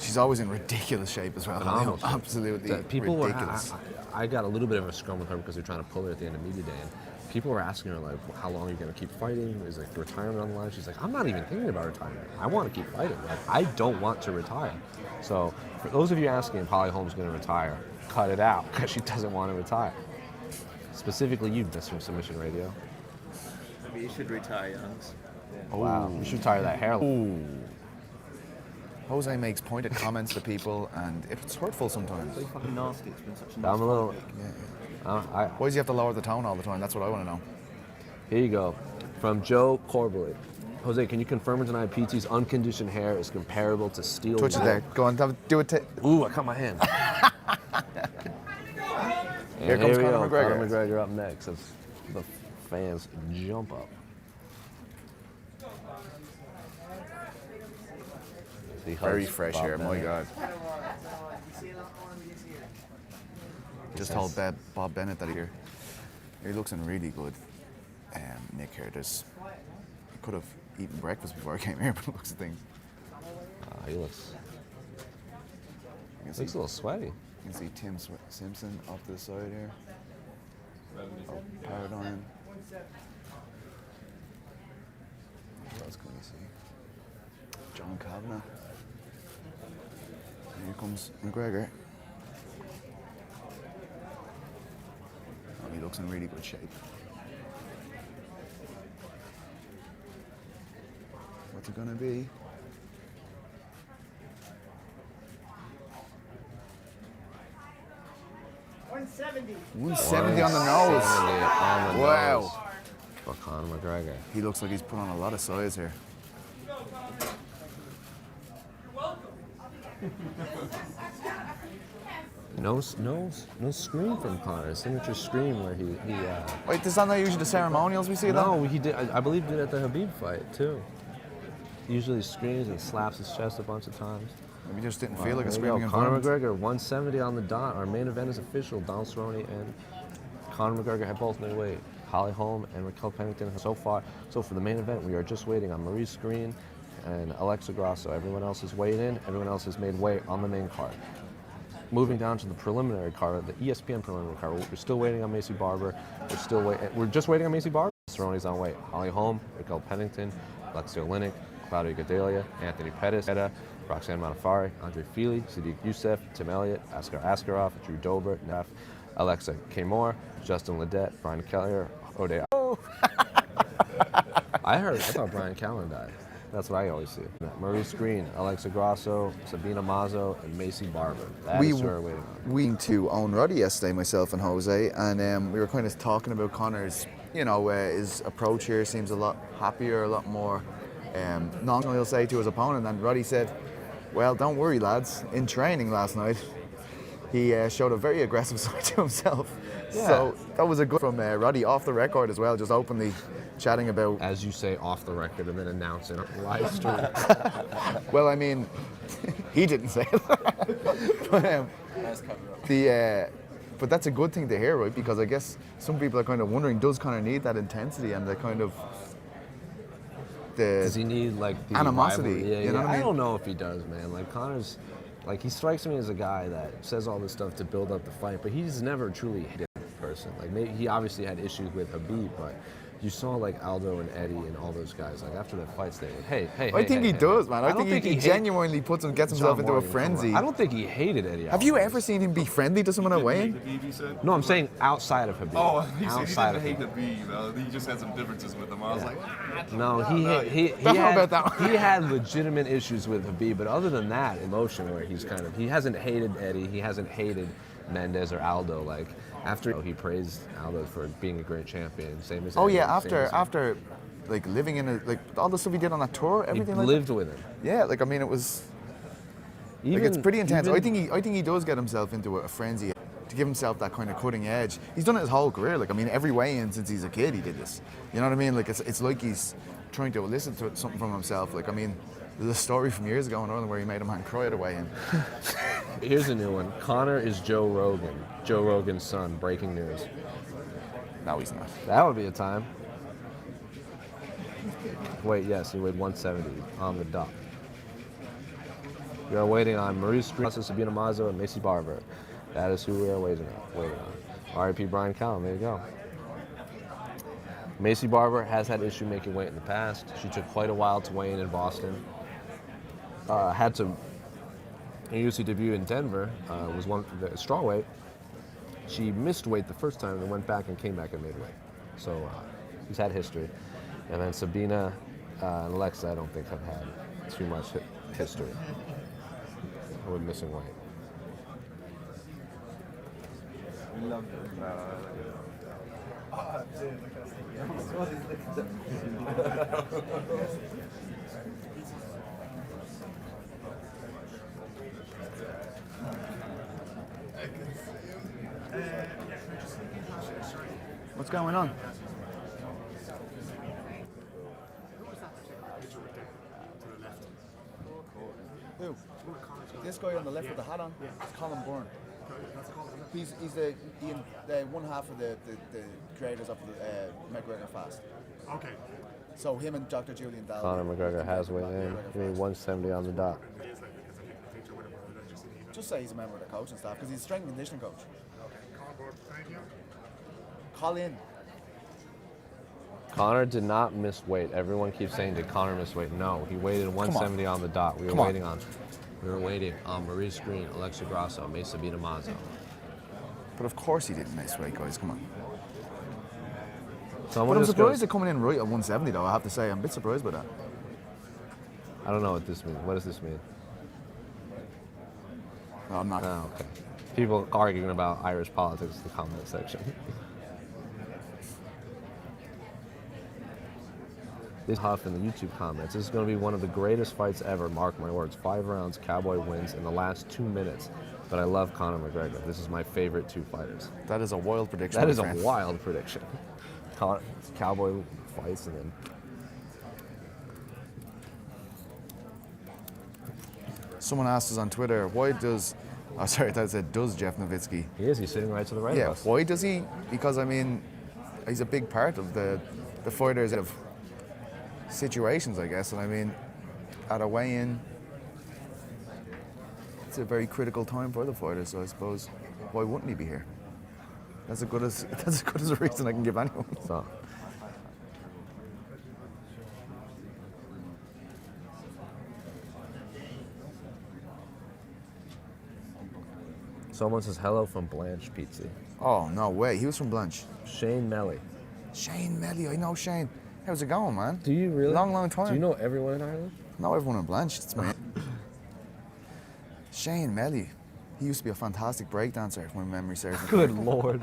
She's always in ridiculous shape as well. Phenomenal shape. Absolutely ridiculous. I got a little bit of a scrum with her because they're trying to pull her at the end of media day. And people were asking her, like, how long are you going to keep fighting? Is like retirement on the line? She's like, I'm not even thinking about retirement. I want to keep fighting. Like, I don't want to retire. So for those of you asking if Holly Holm's going to retire, cut it out because she doesn't want to retire. Specifically you, Miss from Submission Radio. Maybe you should retire, Youngs. Oh, wow. You should retire that hair. Ooh. Jose makes pointed comments to people, and it's hurtful sometimes. So fucking nasty. It's been such a I'm nasty a little... week. Why does he have to lower the tone all the time? That's what I want to know. Here you go. From Joe Corbett. Jose, can you confirm tonight PT's unconditioned hair is comparable to steel? Touch it there. Go on, do it. Ooh, I cut my hand. Here comes we Conor go. McGregor. Conor McGregor up next. The fans jump up. He Very hugs fresh Bob air, my Bennett. God. Just told Bob Bennett that he looks in really good nick here. He could have eaten breakfast before I came here, but looks at things. He looks You a little sweaty. You can see Tim Simpson off to the side here. Paradigm. What else can we see? John Kavanagh. And here comes McGregor. Oh, he looks in really good shape. What's it gonna be? $170. 170 on the nose. 170 on the Wow. nose for Conor McGregor. He looks like he's put on a lot of size here. No scream from Conor. Signature scream where he Wait, is that not usually the ceremonials we see? no, he did. I believe he did at the Habib fight too. He usually screams and slaps his chest a bunch of times. We just didn't feel like a There you go. screaming Conor environment. McGregor, 170 on the dot. Our main event is official. Donald Cerrone and Conor McGregor have both made weight. Holly Holm and Raquel Pennington so far. So for the main event, we are just waiting on Maurice Greene and Alexei Grasso. Everyone else is weighed in. Everyone else has made weight on the main card. Moving down to the preliminary card, the ESPN preliminary card. We're still waiting on Macy Barber. We're just waiting on Macy Barber. Cerrone's on weight. Holly Holm, Raquel Pennington, Alexei Oleinik, Claudia Gadelha, Anthony Pettis, Roxanne Modafferi, Andre Fili, Sadiq Youssef, Tim Elliott, Askar Askarov, Drew Dober, Neff, Alexa K. Moore, Justin Ledet, Brian Kelleher, Ode. I thought Brian Callen died. That's what I always see. Maurice Green, Alexei Grasso, Sabine Amazo, and Macy Barber. That's who we're waiting on. We went to Owen Ruddy yesterday, myself and Jose, and we were kind of talking about Conor's, his approach here seems a lot happier, a lot more nonchalant, he'll say, to his opponent. And Ruddy said, well, don't worry, lads. In training last night, he showed a very aggressive side to himself. Yeah. So that was a good from Ruddy off the record as well, just openly chatting about. As you say, off the record and then announcing on live stream. Well, I mean, he didn't say it. But that's a good thing to hear, right? Because I guess some people are kind of wondering, does Conor need that intensity and the kind of Does he need like the animosity? rivalry? Yeah, You know what I mean? I don't know if he does, man. Like Conor's, like he strikes me as a guy that says all this stuff to build up the fight, but he's never truly hated a person. Like maybe he obviously had issues with Habib, but you saw like Aldo and Eddie and all those guys. Like after their fights, they were, hey. I think he does, man. I don't think he hates genuinely gets himself into a frenzy. I don't think he hated Eddie. Have you Alvarez. ever seen him be friendly to someone at weigh-in? No, I'm saying outside of Habib. Oh, he said he outside didn't hate of Habib. He just had some differences with him. I was like, No, he Don't know had, about that one. he had legitimate issues with Habib, but other than that, emotion where he hasn't hated Eddie, he hasn't hated Mendez or Aldo. Like after he praised Aldo for being a great champion, same as Oh Eddie, yeah, same as him. after like living in all the stuff he did on that tour, he everything like lived that. with him. Yeah, like I mean, it was like it's pretty intense. I think he does get himself into a frenzy to give himself that kind of cutting edge. He's done it his whole career. Like I mean, every weigh-in since he's a kid, he did this. You know what I mean? Like it's like he's trying to elicit something from himself. Like I mean, there's a story from years ago in Ireland where he made a man cry at a weigh-in. Here's a new one. Conor is Joe Rogan. Joe Rogan's son. Breaking news. No, he's not. That would be a time. Wait, yes, he weighed 170 on the dot. We are waiting on Maurice Green, Sabine Amazo, and Macy Barber. That is who we are waiting on. R.I.P. Brian Callen, there you go. Macy Barber has had issue making weight in the past. She took quite a while to weigh in Boston. Had to, in UFC debut in Denver, was the strawweight. She missed weight the first time and went back and came back and made weight. So she's had history. And then Sabina and Alexa, I don't think have had too much history with missing weight. What's going on? on the left with the hat on. It's Colin Byrne. He's the one half of the creators of the McGregor fast. Okay. So him and Dr. Julian Dahl. Conor McGregor has weighed in. Give me 170 on the dot. Just say he's a member of the coaching staff because he's a strength and conditioning coach. Thank you. Colin. Conor did not miss weight. Everyone keeps saying, did Conor miss weight? No, he weighed in 170 on the dot. We were waiting on Maurice Greene, Alexei Grasso, Sabine Amazo. But of course he didn't miss weight, guys. Come on. Someone But I'm just surprised goes, they're coming in right at 170, though. I have to say, I'm a bit surprised by that. I don't know what this means. What does this mean? No, I'm not. Oh, okay. People arguing about Irish politics in the comment section. This Huff in the YouTube comments. This is going to be one of the greatest fights ever. Mark my words. 5 rounds, Cowboy wins in the last 2 minutes. But I love Conor McGregor. This is my favorite 2 fighters. That is a wild prediction. That is a my friend. wild prediction. Cowboy fights and then. Someone asked us on Twitter, why does... Oh, sorry, that said, does Jeff Nowitzki? He is. He's sitting right to the right Yeah, of us. why does he? Because, I mean, he's a big part of the fighters of situations, I guess. And, I mean, at a weigh-in, it's a very critical time for the fighters, so I suppose, why wouldn't he be here? That's as good as a reason I can give anyone. So. Someone says hello from Blanche Pizza. Oh, no way. He was from Blanche. Shane Melly. Shane Melly. I know Shane. How's it going, man? Do you really? Long time. Do you know everyone in Ireland? Not everyone in Blanche. It's me. Shane Melly. He used to be a fantastic breakdancer, if my memory serves me. Good Lord.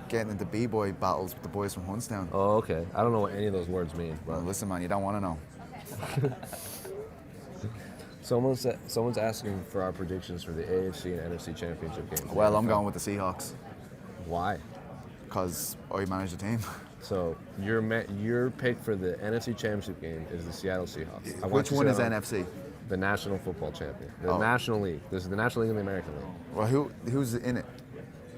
Getting into b-boy battles with the boys from Huntstown. Oh, okay. I don't know what any of those words mean. But Well, listen, man, you don't want to know. someone's asking for our predictions for the AFC and NFC championship games. Well, I'm going with the Seahawks Why? because I manage the team. So your pick for the NFC championship game is the Seattle Seahawks. I want Which you to one say is that NFC? The National Football Champion. The Oh. National League. This is the National League and the American League. Well, who's in it?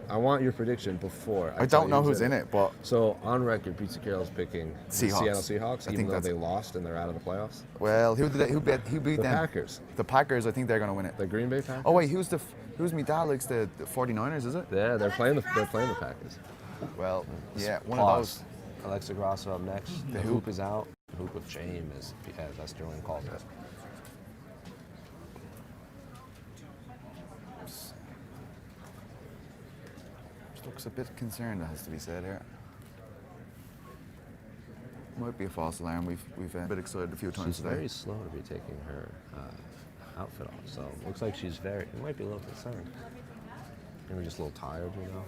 I want your prediction before. I don't know who's in it, but So on record, Pizza Carol's picking the Seahawks. Seattle Seahawks, I even think though that's- they lost and they're out of the playoffs. well, who beat The them? Packers. The Packers. I think they're going to win it. The Green Bay Packers. Oh wait, who's me dad likes the 49ers? Is it? Yeah, they're playing the Packers. Well, yeah, one Pause. of Alexei Grasso up next. The hoop is out. The hoop of shame, as Sterling calls it. those. Looks a bit concerned, that has to be said here. Might be a false alarm. We've been a bit excited a few times She's today. very slow to be taking her outfit off, so it looks like she's very. It might be a little concerned. Maybe just a little tired, you know.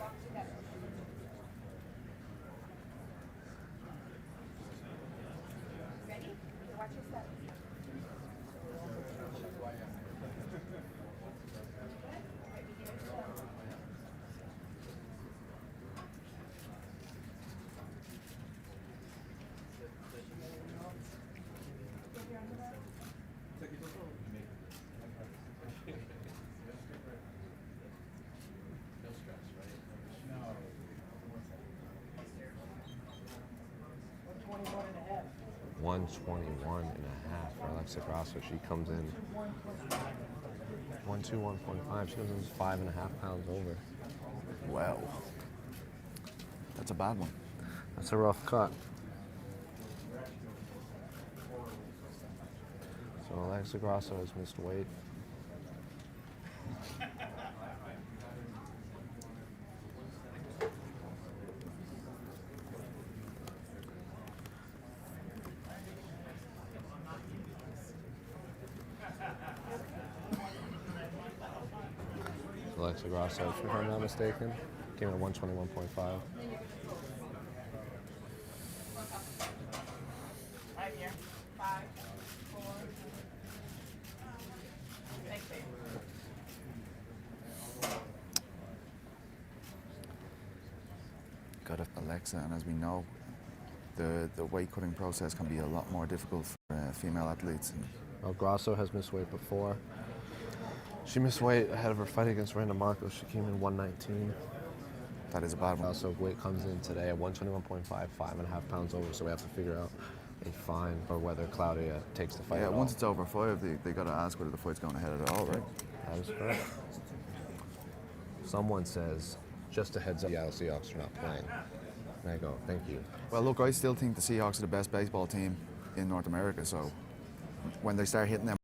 Twenty-one and a half. 121 and a half for Alexei Grasso. She comes in 121.5. She comes in 5.5 pounds over. Wow, that's a bad one. That's a rough cut. So Alexei Grasso has missed weight. Alexei Grasso, if I'm not mistaken, came in at 121.5. Right here. 5, 4. Thanks, babe. Got it, Alexa, and as we know, the weight cutting process can be a lot more difficult for female athletes. And Grasso has missed weight before. She missed weight ahead of her fight against Randa Marcos. She came in 119. That is a bad one. Also, weight comes in today at 121.5, 5.5 pounds over, so we have to figure out a fine or whether Claudia takes the fight Yeah, at once all. it's over 5, they got to ask whether the fight's going ahead at all, right? That is correct. Someone says, just a heads up, the Seahawks are not playing. And I go, thank you. Well, look, I still think the Seahawks are the best baseball team in North America, so when they start hitting them.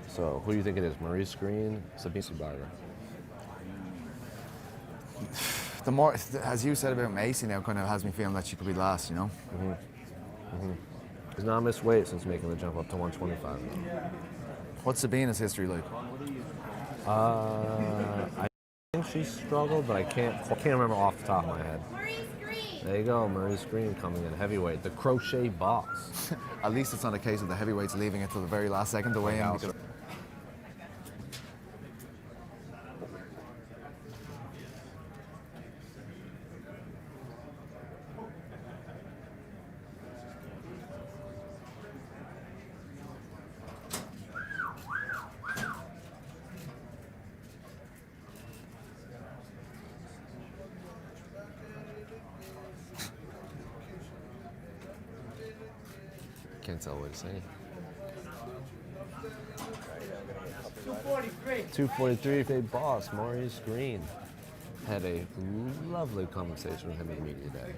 So, who do you think it is? Maurice Green, Sabine Amazo? The more, as you said about Macy now, kind of has me feeling that she could be last, you know? He's not missed weight since making the jump up to 125. What's Sabine's history like? I think she struggled, but I can't remember off the top of my head. Maurice Greene. There you go, Maurice Green coming in heavyweight, the crochet boss. At least it's not a case of the heavyweights leaving it till the very last second to weigh in. Because Can't tell what to say. 243. 243, big boss, Maurice Green. Had a lovely conversation with him in the media day.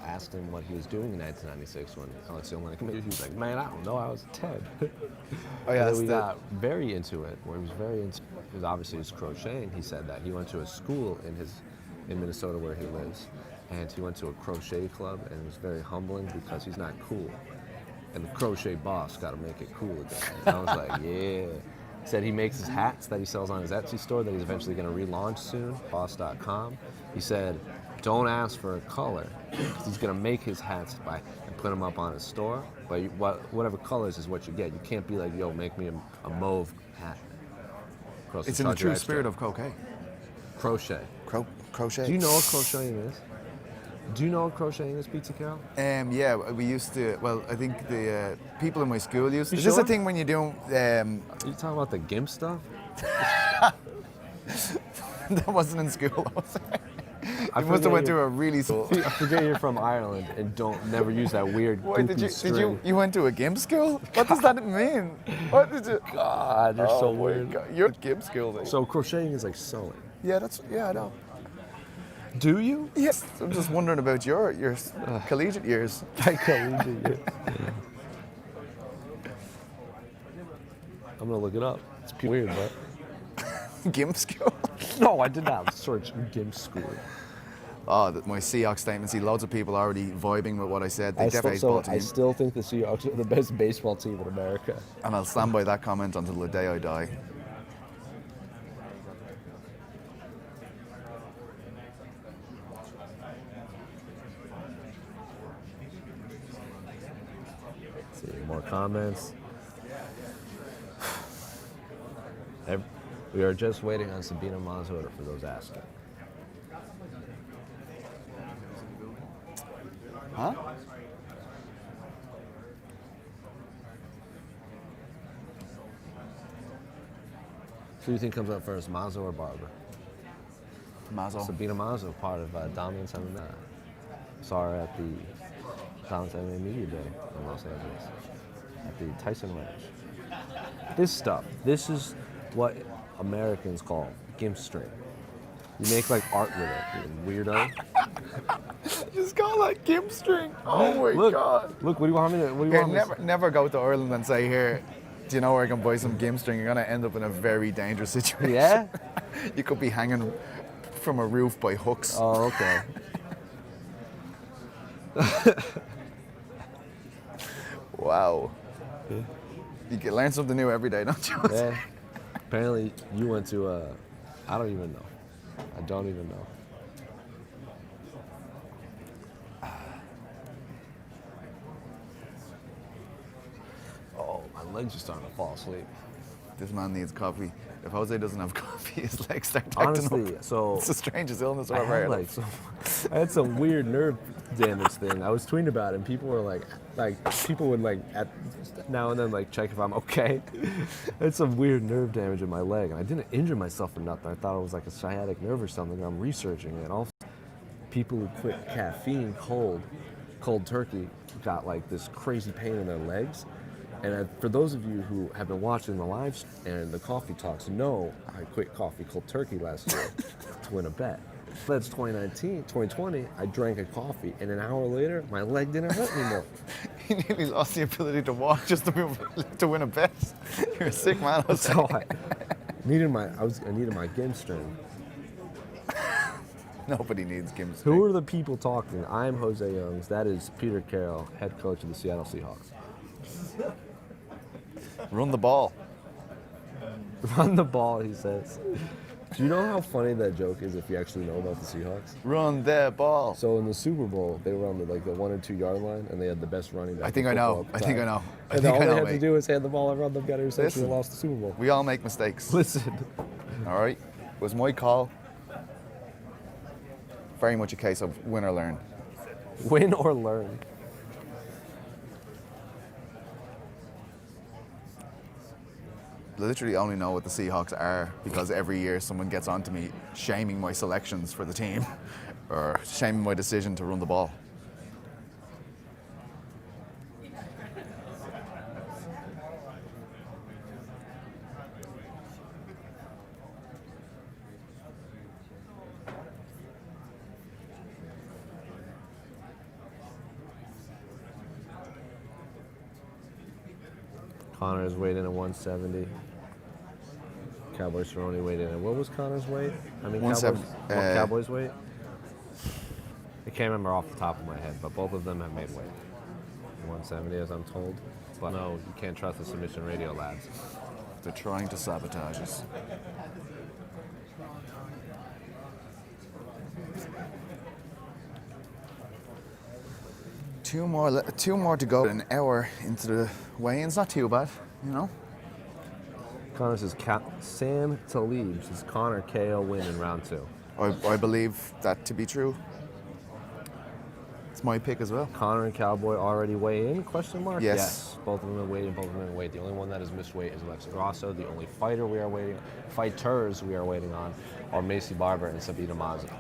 Asked him what he was doing in 1996 when Alexei Grasso. He was like, man, I don't know, I was 10. Oh yeah, We got very into it, where he was very into, because obviously he's crocheting. He said that he went to a school in Minnesota where he lives, and he went to a crochet club, and it was very humbling because he's not cool. And the crochet boss got to make it cool again. And I was like, yeah. Said he makes his hats that he sells on his Etsy store that he's eventually going to relaunch soon, boss.com. He said, don't ask for a color, because he's going to make his hats and put them up on his store. But whatever colors is what you get. You can't be like, yo, make me a mauve hat. it's in the true spirit of croquet. Crochet. Crochet. Do you know what crocheting is? Do you know what crocheting is, Pizza Carol? Yeah, we used to. Well, I think the people in my school used. You Is this a sure? thing when you're doing? Are you talking about the GIMP stuff? That wasn't in school. I I must have went forget to a really. I forget you're from Ireland and never use that weird. Why did goofy you? string. You went to a GIMP school? What does that mean? What did you? God, you're so my weird. God, you're at GIMP school. Then. So crocheting is like sewing. Yeah, I know. Do you? Yes, I'm just wondering about your collegiate years. I'm gonna look it up. It's weird, but GIMP school. no, I did not search GIMP school. Oh, my Seahawks statement. See, loads of people already vibing with what I said. They definitely baseball team, I still think the Seahawks are the best baseball team in America. and I'll stand by that comment until the day I die. See, more comments. We are just waiting on Sabine Amazo for those asking. Huh? Who do you think comes up first, Mazo or Barber? Mazo. Sabine Amazo, part of Dominance MMA. Saw her at the Dominance MMA Media Day in Los Angeles, at the Tyson Ranch. This is what Americans call GIMP string. You make like art with it, you weirdo. Just call that GIMP string. Oh my Look, God. Look, what do you want me to? What do you Here, want me to? never go to Ireland and say, here, do you know where I can buy some GIMP string? You're going to end up in a very dangerous situation. Yeah? You could be hanging from a roof by hooks. Oh, okay. Wow. You can learn something new every day, don't you? Yeah. Apparently, you went to I don't even know. I don't even know. legs are starting to fall asleep. This man needs coffee. If Jose doesn't have coffee, his legs start acting Honestly, up. so It's the strangest illness I've I ever had heard like of. I had some weird nerve damage thing. I was tweeting about it, and people were like people would like at now and then like check if I'm okay. I had some weird nerve damage in my leg, and I didn't injure myself or nothing. I thought it was like a sciatic nerve or something. I'm researching it. All people who quit caffeine cold turkey got like this crazy pain in their legs. And for those of you who have been watching the lives and the coffee talks, know I quit coffee cold turkey last year to win a bet. That's 2020, I drank a coffee, and an hour later, my leg didn't hurt anymore. He nearly lost the ability to walk just to win a bet. You're a sick man, Jose. So I needed my Gimstring. Nobody needs Kim's. Who are the people talking? I'm Jose Youngs. That is Peter Carroll, head coach of the Seattle Seahawks. Run the ball. Run the ball, he says. Do you know how funny that joke is if you actually know about the Seahawks? Run the ball. So in the Super Bowl, they were on the 1 or 2 yard line, and they had the best running back. I think I know. I think I know. I And think all I they know, had to mate. do was hand the ball around them, got interception, and Listen. lost the Super Bowl. We all make mistakes. Listen, All right? It was my call. Very much a case of win or learn. win or learn. Literally only know what the Seahawks are because every year someone gets onto me shaming my selections for the team or shaming my decision to run the ball. Connor's weighed in at 170. Cowboys Cerrone weighed in at, what was Connor's weight? I mean, 170, Cowboys weight? I can't remember off the top of my head, but both of them have made weight. 170, as I'm told. But no, you can't trust the Submission Radio lads. They're trying to sabotage us. Two more to go. An hour into the weigh-ins, not too bad, you know. Connor says Sam Talib says Connor KO win in round 2. I believe that to be true. It's my pick as well. Connor and Cowboy already weigh in? Question mark. Yes. Both of them have weighed in. Both of them have weight. The only one that has missed weight is Alexei Grasso. The only fighters we are waiting on are Macy Barber and Sabine Amazo.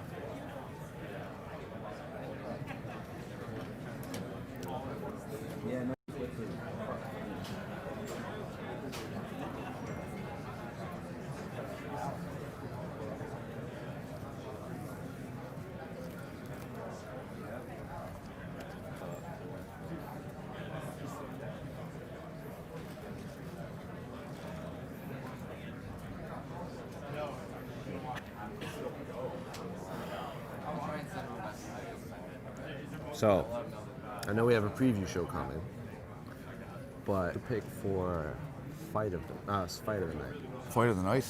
So, I know we have a preview show coming, but to pick for fight of the night. Fight of the night.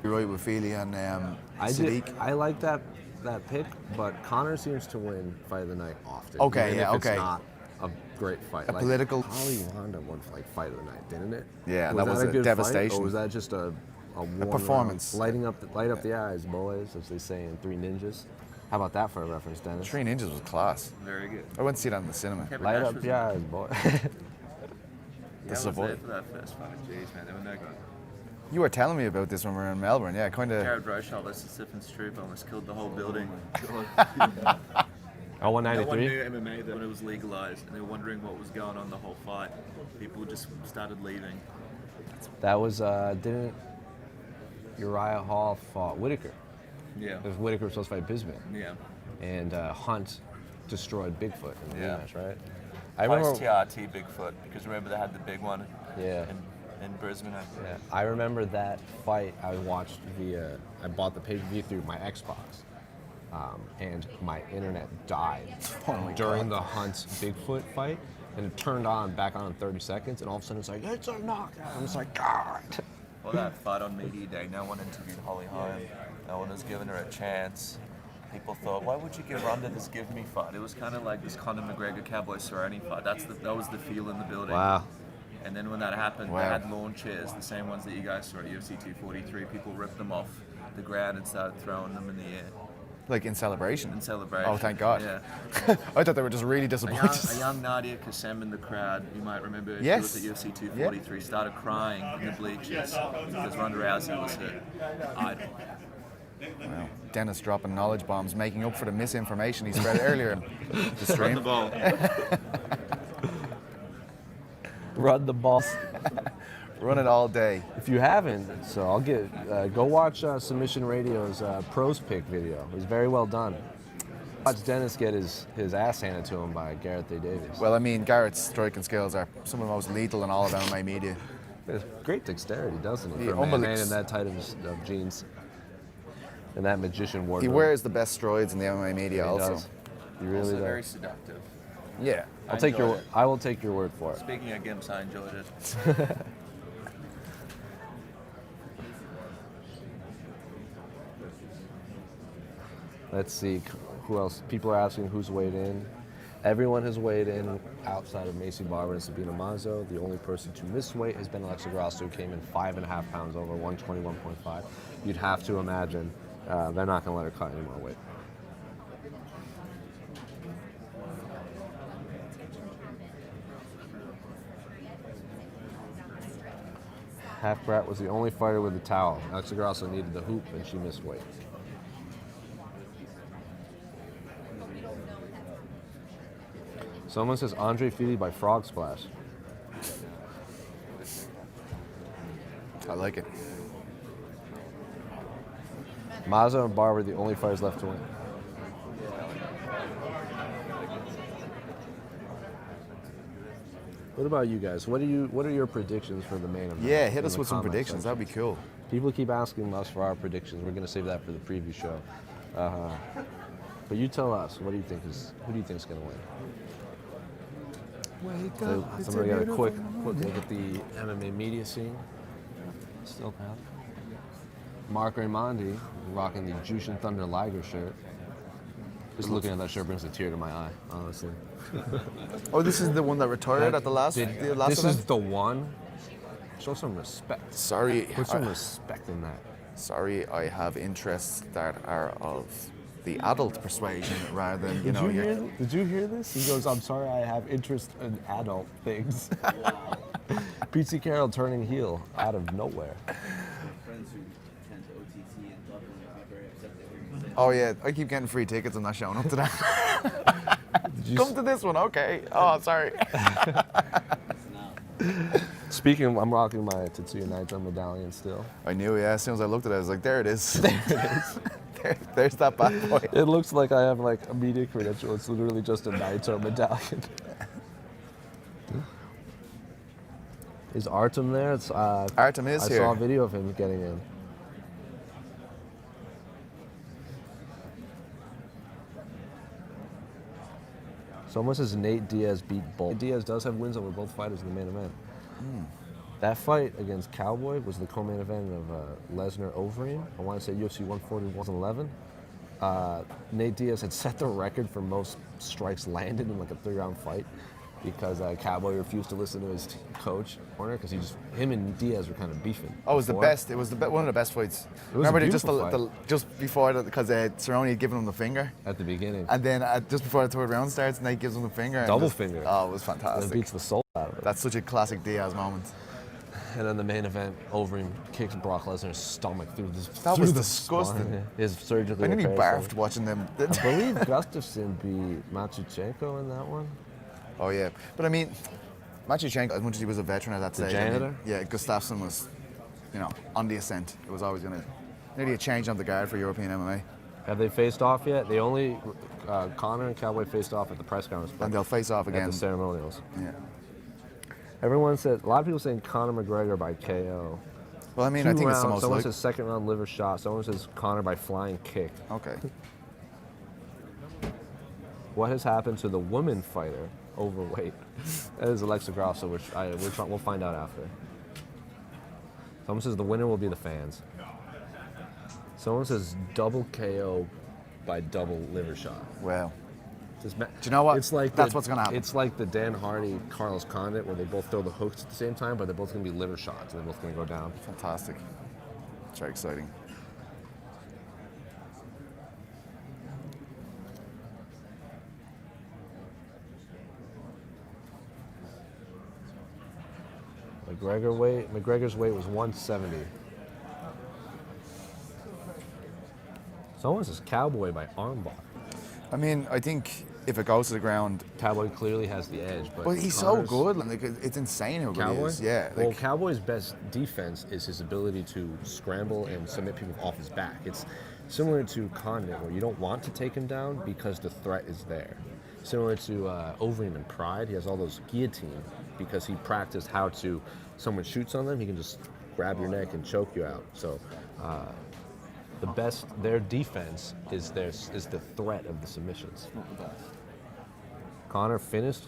You're right with Feely and Sadiq. I like that pick, but Connor seems to win fight of the night often. Okay, even yeah, if okay. It's not a great fight. A political- Holly Wanda won fight of the night, didn't it? Yeah, that was a good devastation. Fight, or was that just a one performance. round, light up the eyes, boys, as they say in Three Ninjas? How about that for a reference, Dennis? Three Ninjas was class. Very good. I went to see that in the cinema. Kevin Light Nash up was the eyes, boy. Yeah, I was Savoy. there for that first fight. Jeez, man, they were no good. You were telling me about this when we were in Melbourne. Yeah, kind of. Jared Rochelle, that's the Siphons troop, almost killed the whole building. Oh, No one 193? knew MMA when it was legalized, and they were wondering what was going on the whole fight. People just started leaving. That was, didn't Uriah Hall fought Whitaker? Yeah. Because Whitaker was supposed to fight Bisping. Yeah. And Hunt destroyed Bigfoot in the Yeah. rematch, right? I remember. TRT Bigfoot, because remember they had the big one Yeah. in Brisbane. Yeah, I remember that fight. I watched I bought the pay-per-view through my Xbox, and my internet died during the Hunt's Bigfoot fight, and it turned back on in 30 seconds, and all of a sudden it's like, it's a knockout. I'm just like, God. Well, that fight on Media Day, no one interviewed Holly Holm. No one was giving her a chance. People thought, why would you give Ronda this give me fight? It was kind of like this Conor McGregor Cowboy Cerrone fight. That was the feel in the building. Wow. And then when that happened, Wow. they had lawn chairs, the same ones that you guys saw at UFC 243. People ripped them off the ground and started throwing them in the air Like in celebration. in celebration. Oh, thank God. Yeah. I thought they were just really A disappointed. young Nadia Kassem in the crowd, you might remember, Yes. she was at UFC 243, started crying in the bleachers because Ronda Rousey was her idol. Wow. Dennis dropping knowledge bombs, making up for the misinformation he spread earlier in the Run the stream. ball. Run the ball. Run it all day. If you haven't, so I'll get go watch Submission Radio's pros pick video. It was very well done. Watch Dennis get his ass handed to him by Gareth A. Davies. Well, I mean, Garrett's striking skills are some of the most lethal in all of MMA media. It's great dexterity, doesn't he? He For a man almost- in that tight of jeans and that magician He wardrobe. wears the best strides in the MMA media He also. does. He really Also does. very seductive. Yeah. I will take your word for it. Speaking of Gimps, I enjoyed it. Let's see, who else? People are asking who's weighed in. Everyone has weighed in outside of Macy Barber and Sabine Amazo. The only person to miss weight has been Alexei Grasso, who came in 5.5 pounds over, 121.5. You'd have to imagine they're not going to let her cut any more weight. Half Brat was the only fighter with a towel. Alexei Grasso needed the hoop, and she missed weight. Someone says Andre Fili by Frog Splash. I like it. Mazo and Barber, the only fighters left to win. What about you guys? What are your predictions for the main event? Yeah, hit in us the with some comment predictions. section? That'd be cool. People keep asking us for our predictions. We're going to save that for the preview show. But you tell us. Who do you think is going to win? So we're going to get a quick look at the MMA media scene. Still have Mark Raimondi rocking the Jushin Thunder Liger shirt. Just looking at that shirt brings a tear to my eye, honestly. Oh, this is the one that retired at the last This event? is the one. Show some respect. Sorry. Put some respect in that. Sorry, I have interests that are of the adult persuasion rather than, you know, your... Did you hear this? He goes, I'm sorry, I have interest in adult things. Pete Carroll turning heel out of nowhere. Friends who attend OTT in Dublin would be very upset to hear you say Oh yeah, I keep getting free tickets. I'm not showing up to that. Come to this one, okay. Oh, sorry. Speaking of, I'm rocking my Tetsuya Naito medallion still. I knew, yeah. As soon as I looked at it, I was like, there it is. There it is. There's that bad boy. It looks like I have like a media credential. It's literally just a Naito medallion. Is Artem there? It's, Artem is I here. saw a video of him getting in. Someone says Nate Diaz beat Bolt. Diaz does have wins over both fighters in the main event. That fight against Cowboy was the co-main event of Lesnar Overeem. I want to say UFC 140, 111. Nate Diaz had set the record for most strikes landed in like a 3-round fight because Cowboy refused to listen to his coach, Warner, because him and Diaz were kind of beefing. Oh, it was the before. best. It was one of the best fights. It was a Remember, just beautiful just before that, because Cerrone had given him the finger, At the beginning. and then just before the third round starts, Nate gives him the finger. and Double just- finger. Oh, it was And it fantastic. beats the soul out of it. That's such a classic Diaz moment. And then the main event, Overeem kicks Brock Lesnar's stomach through the That through was the disgusting. spine. His surgically I nearly repaired barfed watching them. I believe Gustafsson beat Machuchenko in that one. Oh yeah, but I mean, Machuchenko, as much as he was a veteran at that stage, I mean, janitor? yeah, Gustafsson was, on the ascent. It was always going to nearly a change on the guard for European MMA, Have they faced off yet? They only Conor and Cowboy faced off at the press conference. and they'll face off at again. the ceremonials. Yeah. Everyone said, a lot of people saying Conor McGregor by KO. Well, I mean, I think it's the most Someone likely. says second round liver shot. Someone says Conor by flying kick. Okay. What has happened to the woman fighter overweight? That is Alexei Grasso, which we'll find out after. Someone says the winner will be the fans. Someone says double KO by double liver shot. Well, Do you know what? It's like That's what's gonna happen. It's like the Dan Hardy, Carlos Condit, where they both throw the hooks at the same time, but they're both going to be liver shots, and they're both going to go down. Fantastic. It's very exciting. McGregor's weight was 170. Someone says Cowboy by armbar. I mean, I think if it goes to the ground, Cowboy clearly has the edge, but he's so good. Like, it's insane how good he Cowboy? is. Yeah. Well, Like, Cowboy's best defense is his ability to scramble and submit people off his back. It's similar to Condit, where you don't want to take him down because the threat is there. Similar to Overeem in Pride, he has all those guillotine because he practiced how to. Someone shoots on them, he can just grab your neck and choke you out. So, their defense is the threat of the submissions. Conor finished.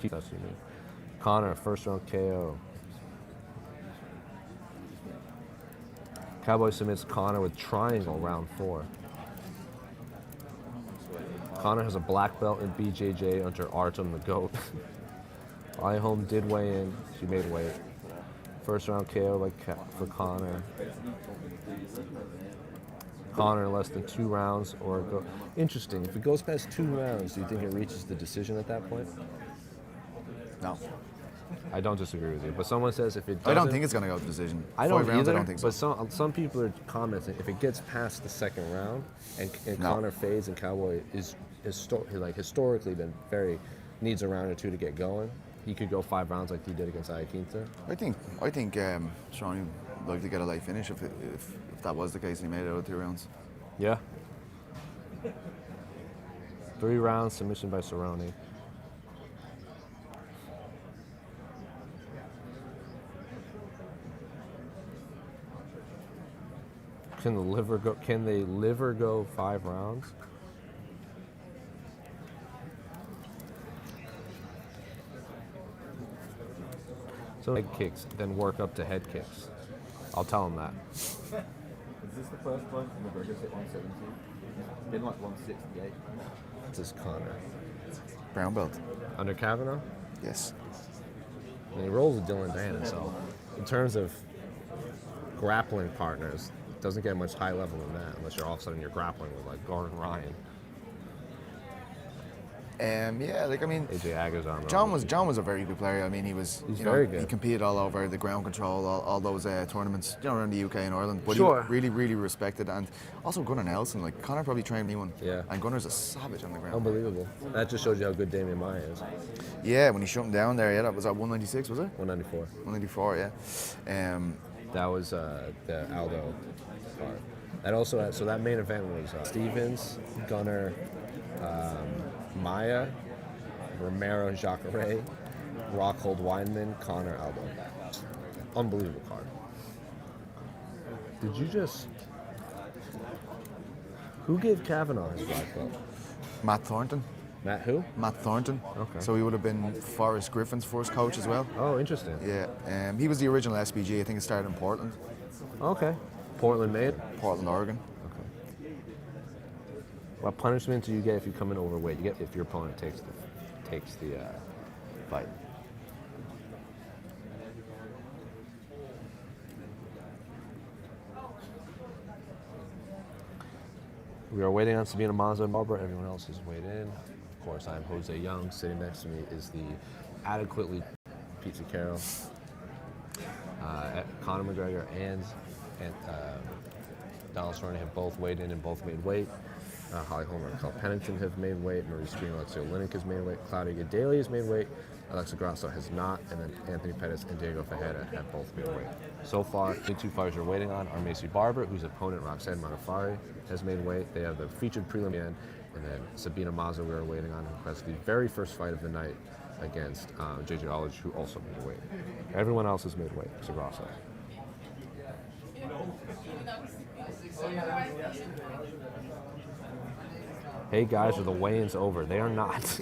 Conor, first round KO. Cowboy submits Conor with triangle round 4. Conor has a black belt in BJJ under Artem the GOAT. Ihome did weigh in. She made weight. First round KO for Conor. Conor less than 2 rounds or go. Interesting. If it goes past 2 rounds, do you think it reaches the decision at that point? no. I don't disagree with you, but someone says if it doesn't, I don't think it's going to go to decision. I don't 5 rounds, either, I don't think so. but some people are commenting if it gets past the second round and No. Conor fades and Cowboy is historically been needs a round or 2 to get going. He could go 5 rounds like he did against Iaquinta. I think Cerrone would like to get a late finish if that was the case and he made it out of 2 rounds. Yeah. 3 rounds submission by Cerrone. Can they liver go 5 rounds? So leg kicks, then work up to head kicks. I'll tell him that. Is this the first time McGregor's hit 170? It's been like 168. This is Conor. Brown belt. Under Kavanaugh? Yes. And he rolls with Dylan Bannon, so in terms of grappling partners, doesn't get much high level than that unless you're all of a sudden you're grappling with like Gordon Ryan. Yeah, like I mean, AJ Agazarm. John was a very good player. I mean, He's very good. He competed all over the ground control, all those tournaments, around the UK and Ireland. But Sure. he really, really respected, and also Gunnar Nelson. Like Conor probably trained me one. Yeah. And Gunnar's a savage on the ground. Unbelievable. That just shows you how good Damian Maia is. Yeah, when he shut him down there, that was at 196, was it? 194. 194, yeah. That was the Aldo part. That also had, so that main event was Stevens, Gunnar, Maia, Romero, Jacare, Rockhold, Weinman, Conor, Aldo. Unbelievable card. Did you just? Who gave Kavanaugh his black belt? Matt Thornton. Matt who? Matt Thornton. Okay. So he would have been Forrest Griffin's first coach as well. Oh, interesting. Yeah. He was the original SBG. I think it started in Portland, Okay. Portland made. Portland, Oregon. Okay. What punishment do you get if you come in overweight? You get if your opponent takes the fight. We are waiting on Sabine Amazo and Barbara. Everyone else has weighed in. Of course, I'm Jose Young. Sitting next to me is the adequately Pizza Carol. Conor McGregor and Donald Cerrone have both weighed in and both made weight. Holly Holm and Carl Pennington have made weight. Maurice Green and Alexei Grasso has made weight. Claudia Gadelha has made weight. Alexei Grasso has not. And then Anthony Pettis and Diego Ferreira have both made weight. So far, the 2 fighters you're waiting on are Macy Barber, whose opponent Roxanne Modafferi has made weight. They have the featured prelim end. And then Sabine Amazo we are waiting on, who has the very first fight of the night against JJ Aldridge, who also made weight. Everyone else has made weight, so Grasso. Hey guys, are the weigh-ins over? They are not.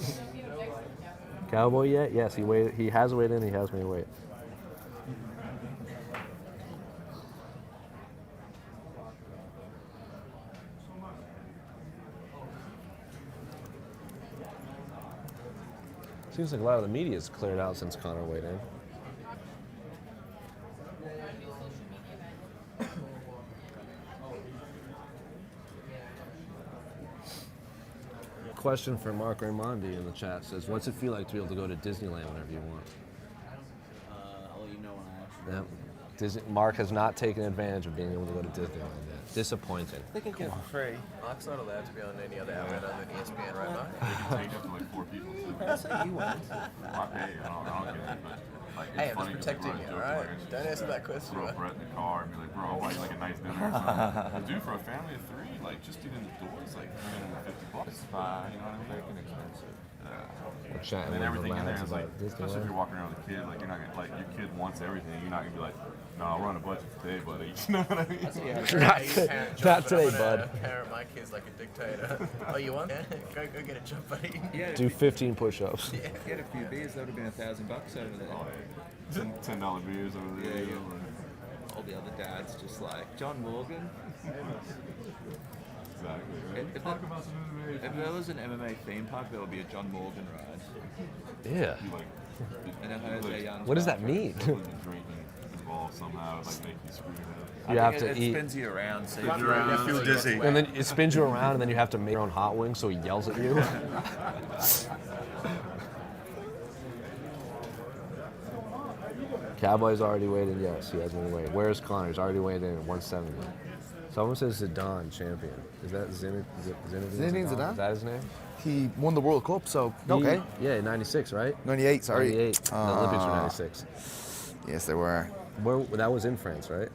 Cowboy yet? Yes, he has weighed in, he has made weight. Seems like a lot of the media's cleared out since Conor weighed in. Question for Mark Raimondi in the chat says, what's it feel like to be able to go to Disneyland whenever you want? I'll let you know when I actually. Yep. Mark has not taken advantage of being able to go to Disneyland yet. Disappointing. They can get it for free. Mark's not allowed to be on any other outlet other than ESPN, right, Mark? Take up to like 4 people. I say you went. Hey, I don't get it, but like, it's Hey, I'm funny just 'cause protecting people you, are alright? joking, like, Don't answer that question, throw right? Brett in the car and be like, bro, why you like a nice dinner or something? But dude, for a family of 3, like, just eating the doors, like, $350. It's fine, you know what I mean? Freaking expensive. We're chatting And then with the everything in there lads is like, about especially if Disneyland. you're walking around with a kid, like, you're not gonna, like, your kid wants everything. You're not gonna be like, no, we're on a budget today, buddy. You know what I mean? Not today, bud. Parent my kids like a dictator. Oh, you want? Yeah, go get a job, buddy. Yeah, Do 15 push-ups. get a few beers, that would have been $1,000 over there. Oh, yeah. $10 beers over there. Yeah. All the other dads just like, John Morgan? Exactly, right? If there was an MMA theme park, there would be a John Morgan ride. Yeah. And a Jose Young. What does that mean? Drinking involved somehow, like make you screw it You have to it eat. spins you around, so Spins you around, feel dizzy. And then it spins you around, and then you have to make your own hot wings, so he yells at you. Cowboy's already weighed in. Yes, he has been weighed. Where's Conor? He's already weighed in at 170. Someone says Zidane champion. Is that Zinedine Zidane? Is that his name? He won the World Cup, so okay. Yeah, 96, right? 98, sorry. 98. The Olympics were 96. Yes, they were. That was in France, right?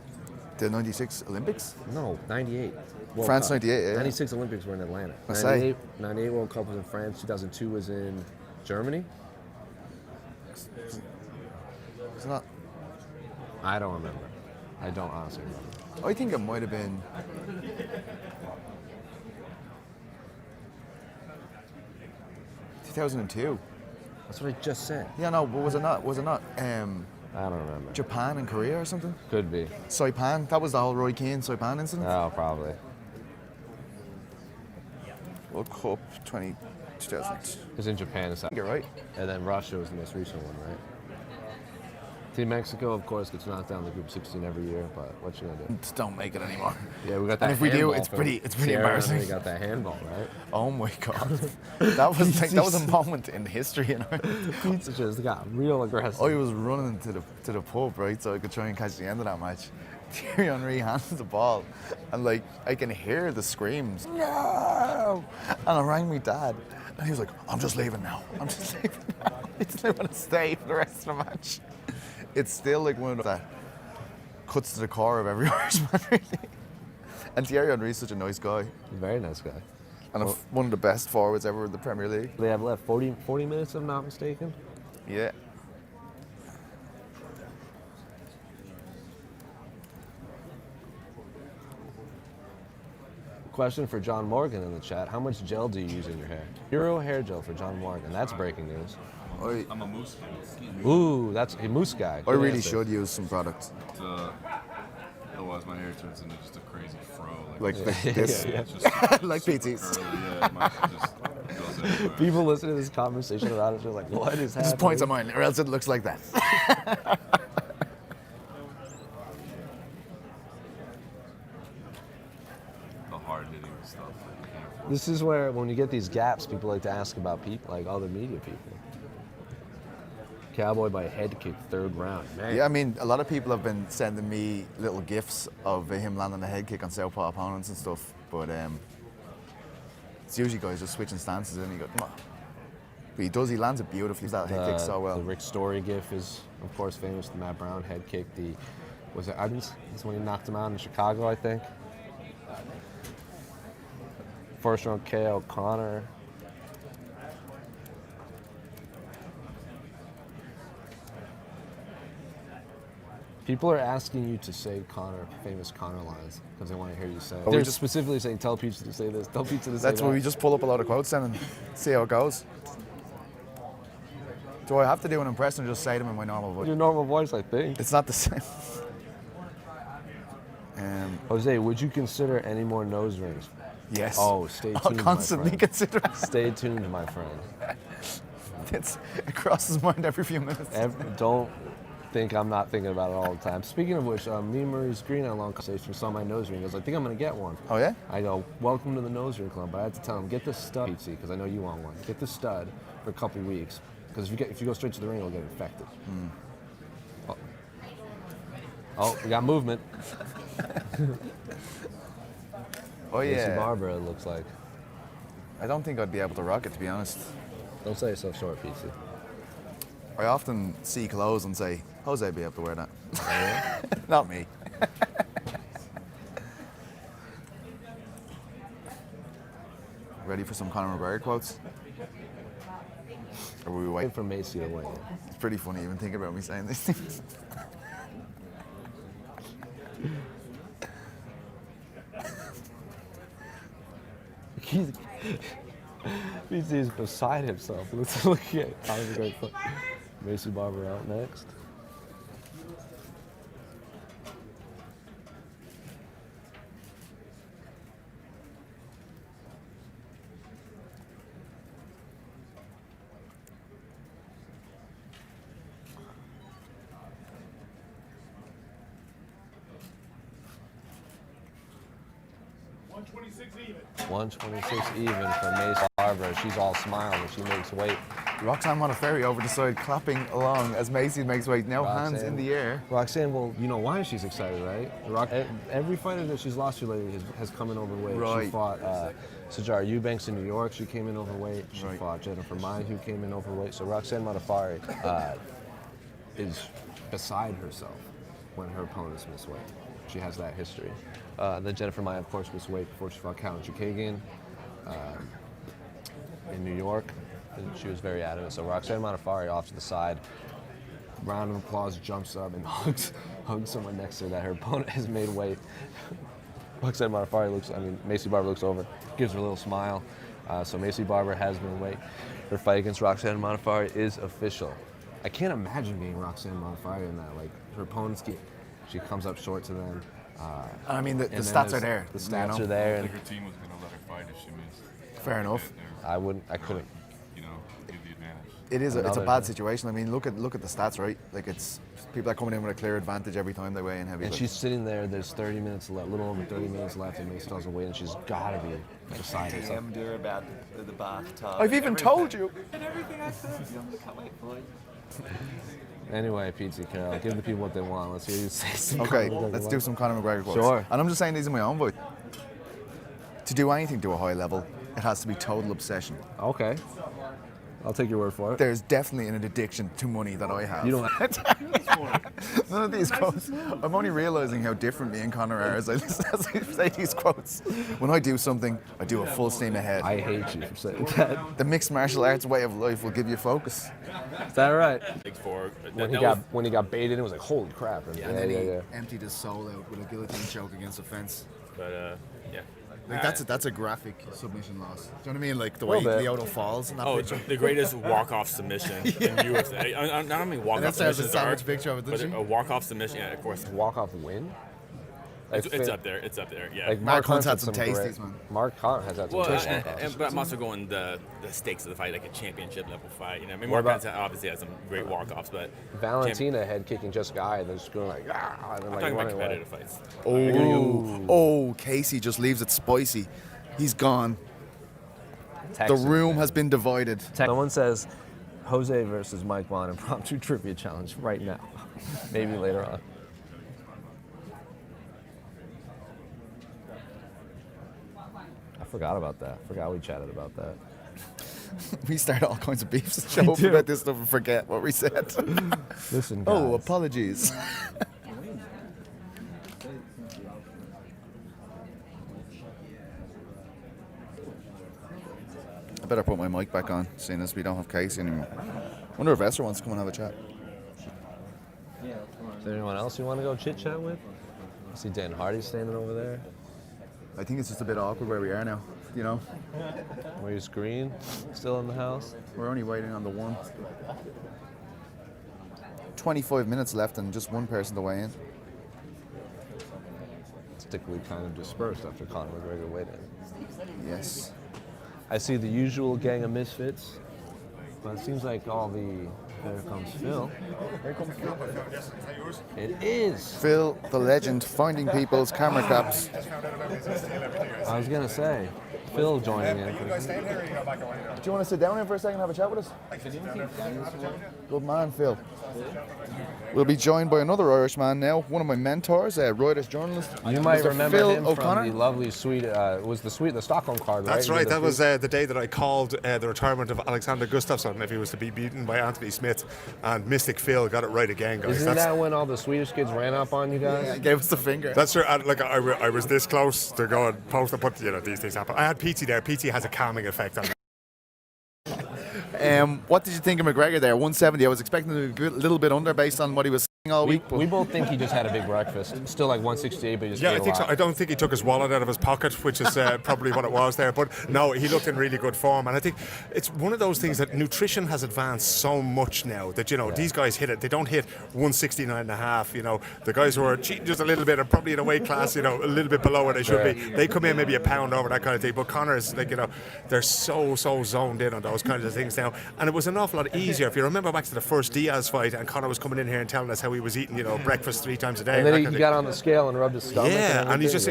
The 96 Olympics? No, 98. World France Cup. 98, yeah. 96 Olympics were in Atlanta. Marseille. 98 World Cup was in France. 2002 was in Germany. It's not. I don't remember. I don't honestly remember. I think it might have been. (2002). That's what I just said. Yeah, no, but was it not? I don't remember. Japan and Korea or something? Could be. Saipan. That was the whole Roy Keane Saipan incident. Oh, probably. World Cup 2000. It was in Japan. You're right. And then Russia was the most recent one, right? Team Mexico, of course, gets knocked down in the Group 16 every year, but what you gonna do? Just don't make it anymore. Yeah, we got that. And if we do, handball it's from pretty Cerrone, embarrassing. We got that handball, right? Oh my god, that was a moment in history, you know. Pizza just got real aggressive. I was running to the pub, right, so I could try and catch the end of that match. Thierry Henry hands the ball, and like I can hear the screams, no! And I rang my dad, and he was like, "I'm just leaving now. I'm just leaving now. I didn't want to stay for the rest of the match." It's still like one of that cuts to the core of every Irishman, really. And Thierry Henry is such a nice guy, Very nice guy. and one of the best forwards ever in the Premier League. They have left 40 minutes, if I'm not mistaken. Yeah. Question for John Morgan in the chat. How much gel do you use in your hair? Hero hair gel for John Morgan. That's breaking news. I'm a moose fan. Ooh, that's a moose guy. I Good really answer. should use some product. Otherwise, my hair turns into just a crazy fro. Like this. Yeah. It's just Like PTs. curly, yeah, my shit just goes everywhere. People listening to this conversation about it, they're like, what is happening? Just points at mine, or else it looks like that. The hard-hitting stuff. This is where, when you get these gaps, people like to ask about people, like other media people. Cowboy by head kick, 3rd round. Man. Yeah, I mean, a lot of people have been sending me little gifs of him landing a head kick on southpaw opponents and stuff, but it's usually guys just switching stances and he goes, come on. But he lands it beautifully, that head kick so well. The Rick Story gif is, of course, famous. The Matt Brown head kick. Was it Evans? That's when he knocked him out in Chicago, I think. First round KO, Conor. People are asking you to say famous Conor lines because they want to hear you say it. we They're just- specifically saying, tell pizza to say this, tell pizza to say That's that. where we just pull up a lot of quotes then and see how it goes. Do I have to do an impression or just say them in my normal voice? Your normal voice, I think. It's not the same. Jose, would you consider any more nose rings? Yes. Oh, stay tuned, I'll my constantly friend. consider. Stay tuned, my friend. It crosses my mind every few minutes. Don't think I'm not thinking about it all the time. Speaking of which, me and Maurice Green had a long conversation. Saw my nose ring. He goes, I think I'm going to get one. Oh, yeah? I go, welcome to the nose ring club. But I had to tell him, get the stud, Pete, because I know you want one. Get the stud for a couple weeks. Because if you go straight to the ring, it'll get infected. Oh, we got movement. Oh, yeah. Macy Barber, it looks like. I don't think I'd be able to rock it, to be honest. Don't sell yourself short, Pete. I often see clothes and say, Jose would be able to wear that. Oh, yeah? Not me. Ready for some Conor McGregor quotes? Or were we Wait waiting? for Macy to win. It's pretty funny even thinking about me saying these things. He's beside himself. Let's look at Conor McGregor. Macy Barber out next. even. 126 even for Macy Barber. She's all smile when she makes weight. Roxanne Modafferi over the side clapping along as Macy makes weight. Now hands in the air. Roxanne, well, you know why she's excited, right? Every fighter that she's lost to lately has come in overweight. Right. She fought Sajara Eubanks in New York. She came in overweight. She Right. fought Jennifer Mai, who came in overweight. So Roxanne Modafferi is beside herself when her opponents miss weight. She has that history. Then Jennifer Mai, of course, missed weight before she fought Callan Chukagian in New York. And she was very adamant. So Roxanne Modafferi off to the side, round of applause, jumps up and hugs someone next to her that her opponent has made weight. Roxanne Modafferi Macy Barber looks over, gives her a little smile. So Macy Barber has been weight. Her fight against Roxanne Modafferi is official. I can't imagine being Roxanne Modafferi in that. Like, her opponents she comes up short to them. I mean, the And then stats are there's- there. The you stats know? are there. I And think her team was going to let her fight if she missed. Fair enough. I couldn't. You know, give the advantage. It's a Another bad thing. situation. I mean, look at the stats, right? Like, it's people are coming in with a clear advantage every time they weigh in heavy. And like- she's sitting there, there's 30 minutes left, little over 30 minutes left, and Macy doesn't wait, and she's gotta be beside herself. DM'd her about the bathtub. I've even told you. And everything I said. I can't wait for it. Anyway, Pete Carroll, give the people what they want. Let's hear you say some Okay, Conor McGregor let's love. do some Conor McGregor quotes. Sure. And I'm just saying these in my own voice. To do anything to a high level, it has to be total obsession. Okay. I'll take your word for it. There's definitely an addiction to money that I have. You don't None of these quotes. I'm only realizing how different me and Conor are as I say these quotes. When I do something, I do a full steam ahead. I hate you for saying that. The mixed martial arts way of life will give you focus. Is that right? For When he got baited, it was like, holy crap. And yeah. emptied his soul out with a guillotine choke against the fence. But yeah. Like that's a graphic submission loss. Do you know what I mean? Like the way Little bit. Lyoto falls in that Oh, it's picture. the greatest walk-off submission in UFC. I don't mean And walk-off that's a submissions savage are, picture of it, but didn't a she? walk-off submission, yeah, of course. Walk-off win? It's up there. It's up there. Yeah. Like Mark Hunt's Hunt's had some tasties, man. Mark Hunt has had some well, tasty but I'm also going the stakes of the fight, like a championship level fight. You know, I mean, What Mark about- Hunt obviously has some great walk-offs, but Valentina head kicking Jessica Eye and then just going like, and then I'm like talking about running away. competitive fights. Oh, Casey just leaves it spicy. He's gone. The Texas. room has been divided. Someone says Jose versus Mike Vaughn impromptu trivia challenge right now. Maybe later on. I forgot about that. Forgot we chatted about that. We start all kinds of beefs. Show up about this stuff and forget what we said. Listen, guys. Oh, apologies. I better put my mic back on, seeing as we don't have Casey anymore. Wonder if Esther wants to come and have a chat. Is there anyone else you want to go chit chat with? I see Dan Hardy standing over there. I think it's just a bit awkward where we are now. You know, Maurice Green still in the house. we're only waiting on the one. 25 minutes left and just one person to weigh in. Stickily kind of dispersed after Conor McGregor weighed in. Yes. I see the usual gang of misfits. But it seems like all the... Here comes Phil. Here comes Phil. It is. Phil, the legend, finding people's camera caps. I was gonna say, Phil joining in. Do you want to sit down here for a second and have a chat with us? Good man, Phil. We'll be joined by another Irishman now, one of my mentors, a Reuters journalist. You might Mr. remember Phil him O'Connor. from the lovely suite. It was the Stockholm card, right? That's right. That was the day that I called the retirement of Alexander Gustafsson if he was to be beaten by Anthony Smith, and Mystic Phil got it right again, guys. Isn't that when all the Swedish kids ran up on you guys? Yeah, gave us the finger. That's true. I was this close to go and post and put, these things happen. I had PT there. PT has a calming effect on me. What did you think of McGregor there? 170. I was expecting him to be a little bit under based on what he was saying all week. But We both think he just had a big breakfast. Still like 168, but he just ate I a think so. lot. I don't think he took his wallet out of his pocket, which is probably what it was there. But no, he looked in really good form. And I think it's one of those things that nutrition has advanced so much now that, these guys hit it. They don't hit 169.5. The guys who are cheating just a little bit are probably in a weight class, a little bit below where they should be. They come in maybe a pound over, that kind of thing. But Conor's, they're so zoned in on those kinds of things now. And it was an awful lot easier. If you remember back to the first Diaz fight, and Conor was coming in here and telling us how he was eating, breakfast 3 times a day. And then he got on the scale and rubbed his stomach. And he's just,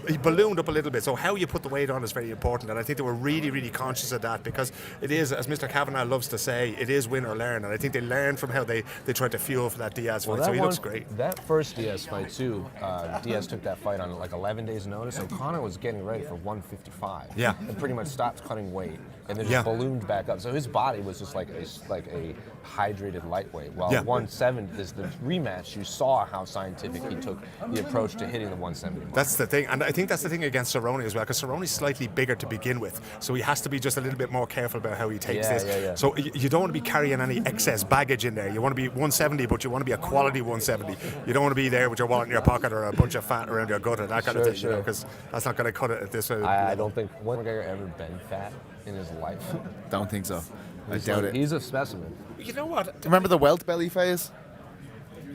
he ballooned up a little bit. So how you put the weight on is very important. And I think they were really, really conscious of that, because it is, as Mr. Kavanagh loves to say, it is win or learn. And I think they learned from how they tried to fuel for that Diaz fight. So he looks great. That first Diaz fight too, Diaz took that fight on like 11 days notice, and Conor was getting ready for 155. Yeah. And pretty much stopped cutting weight, and then just ballooned back up. So his body was just like a hydrated lightweight. While 170, this the rematch, you saw how scientific he took the approach to hitting the 170 mark. That's the thing, and I think that's the thing against Cerrone as well, because Cerrone's slightly bigger to begin with, so he has to be just a little bit more careful about how he takes this. Yeah. So you don't want to be carrying any excess baggage in there. You want to be 170, but you want to be a quality 170. You don't want to be there with your wallet in your pocket or a bunch of fat around your gut or that kind of thing, because that's not going to cut it at this. I don't think McGregor ever been fat in his life. Don't think so. I doubt it. He's a specimen. You know what? Remember the welt belly phase?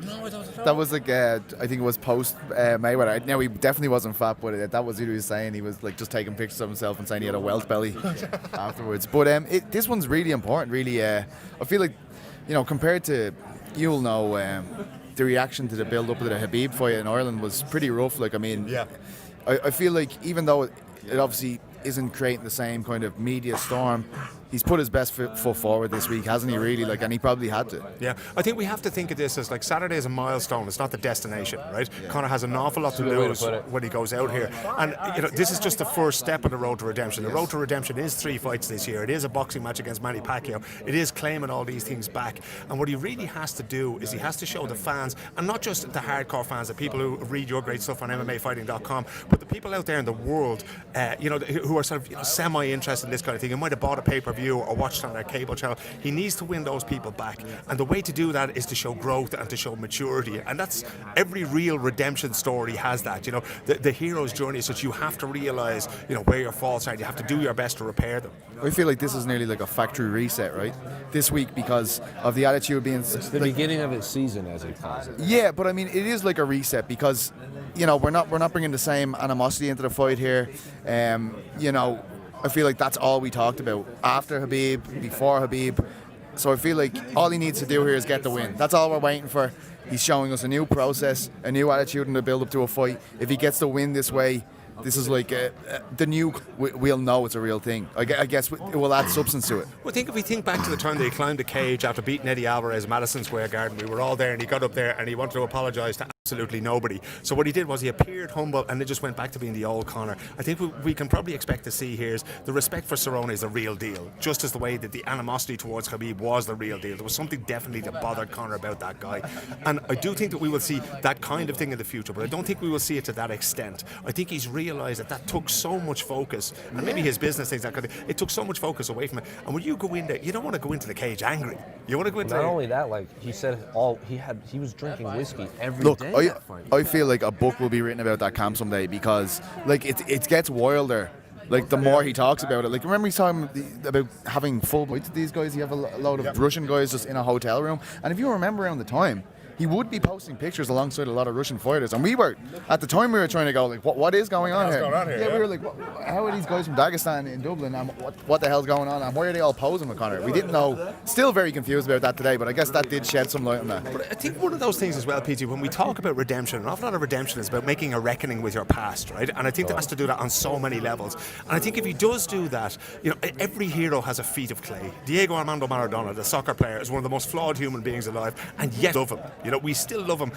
No, I don't know. That was like, I think it was post Mayweather. Now, he definitely wasn't fat, but that was what he was saying. He was like just taking pictures of himself and saying he had a welt belly afterwards. But this one's really important, really. I feel like, compared to, you'll know, the reaction to the build up of the Khabib fight in Ireland was pretty rough. Like, I mean, I feel like even though it obviously isn't creating the same kind of media storm, he's put his best foot forward this week, hasn't he, really? Like, and he probably had to. Yeah, I think we have to think of this as like Saturday is a milestone. It's not the destination, right? Yeah. Conor has an awful lot to lose when he goes out here. And, this is just the first step on the road to redemption. The road to redemption is 3 fights this year. It is a boxing match against Manny Pacquiao. It is claiming all these things back. And what he really has to do is he has to show the fans, and not just the hardcore fans, the people who read your great stuff on MMAfighting.com, but the people out there in the world, who are sort of semi-interested in this kind of thing, who might have bought a pay-per-view or watched on their cable channel. He needs to win those people back, and the way to do that is to show growth and to show maturity, and that's every real redemption story has that. The hero's journey is that you have to realize where your faults are. You have to do your best to repair them. I feel like this is nearly like a factory reset, right? This week, because of the attitude being... It's the beginning of his season, as he calls it. Yeah, but I mean, it is like a reset, because we're not bringing the same animosity into the fight here. I feel like that's all we talked about after Khabib, before Khabib. So I feel like all he needs to do here is get the win. That's all we're waiting for. He's showing us a new process, a new attitude in the build-up to a fight. If he gets the win this way, this is like the new. We'll know it's a real thing. I guess it will add substance to it. Well, if we think back to the time that he climbed the cage after beating Eddie Alvarez at Madison Square Garden, we were all there, and he got up there and he wanted to apologise to absolutely nobody. So what he did was he appeared humble, and it just went back to being the old Conor. I think we can probably expect to see here is the respect for Cerrone is the real deal, just as the way that the animosity towards Khabib was the real deal. There was something definitely that bothered Conor about that guy, and I do think that we will see that kind of thing in the future, but I don't think we will see it to that extent. I think he's realised that took so much focus, and maybe his business things, that kind of, it took so much focus away from it. And when you go in there, you don't want to go into the cage angry. You want to go into not only that, like he said, he was drinking whiskey every day. I feel like a book will be written about that camp someday, because like it gets wilder. Like the more he talks about it, like remember he's talking about having full fights with these guys. You have a load of Russian guys just in a hotel room, and if you remember around the time, he would be posting pictures alongside a lot of Russian fighters. And we were, at the time, we were trying to go, like, what is going on here? Yeah, we were like, how are these guys from Dagestan in Dublin, and what the hell's going on, and why are they all posing with Conor? We didn't know. Still very confused about that today, but I guess that did shed some light on that. But I think one of those things as well, PT, when we talk about redemption, an awful lot of redemption is about making a reckoning with your past, right? And I think that has to do that on so many levels. And I think if he does do that, you know, every hero has a feet of clay. Diego Armando Maradona, the soccer player, is one of the most flawed human beings alive, and yet love him. You know, we still love him.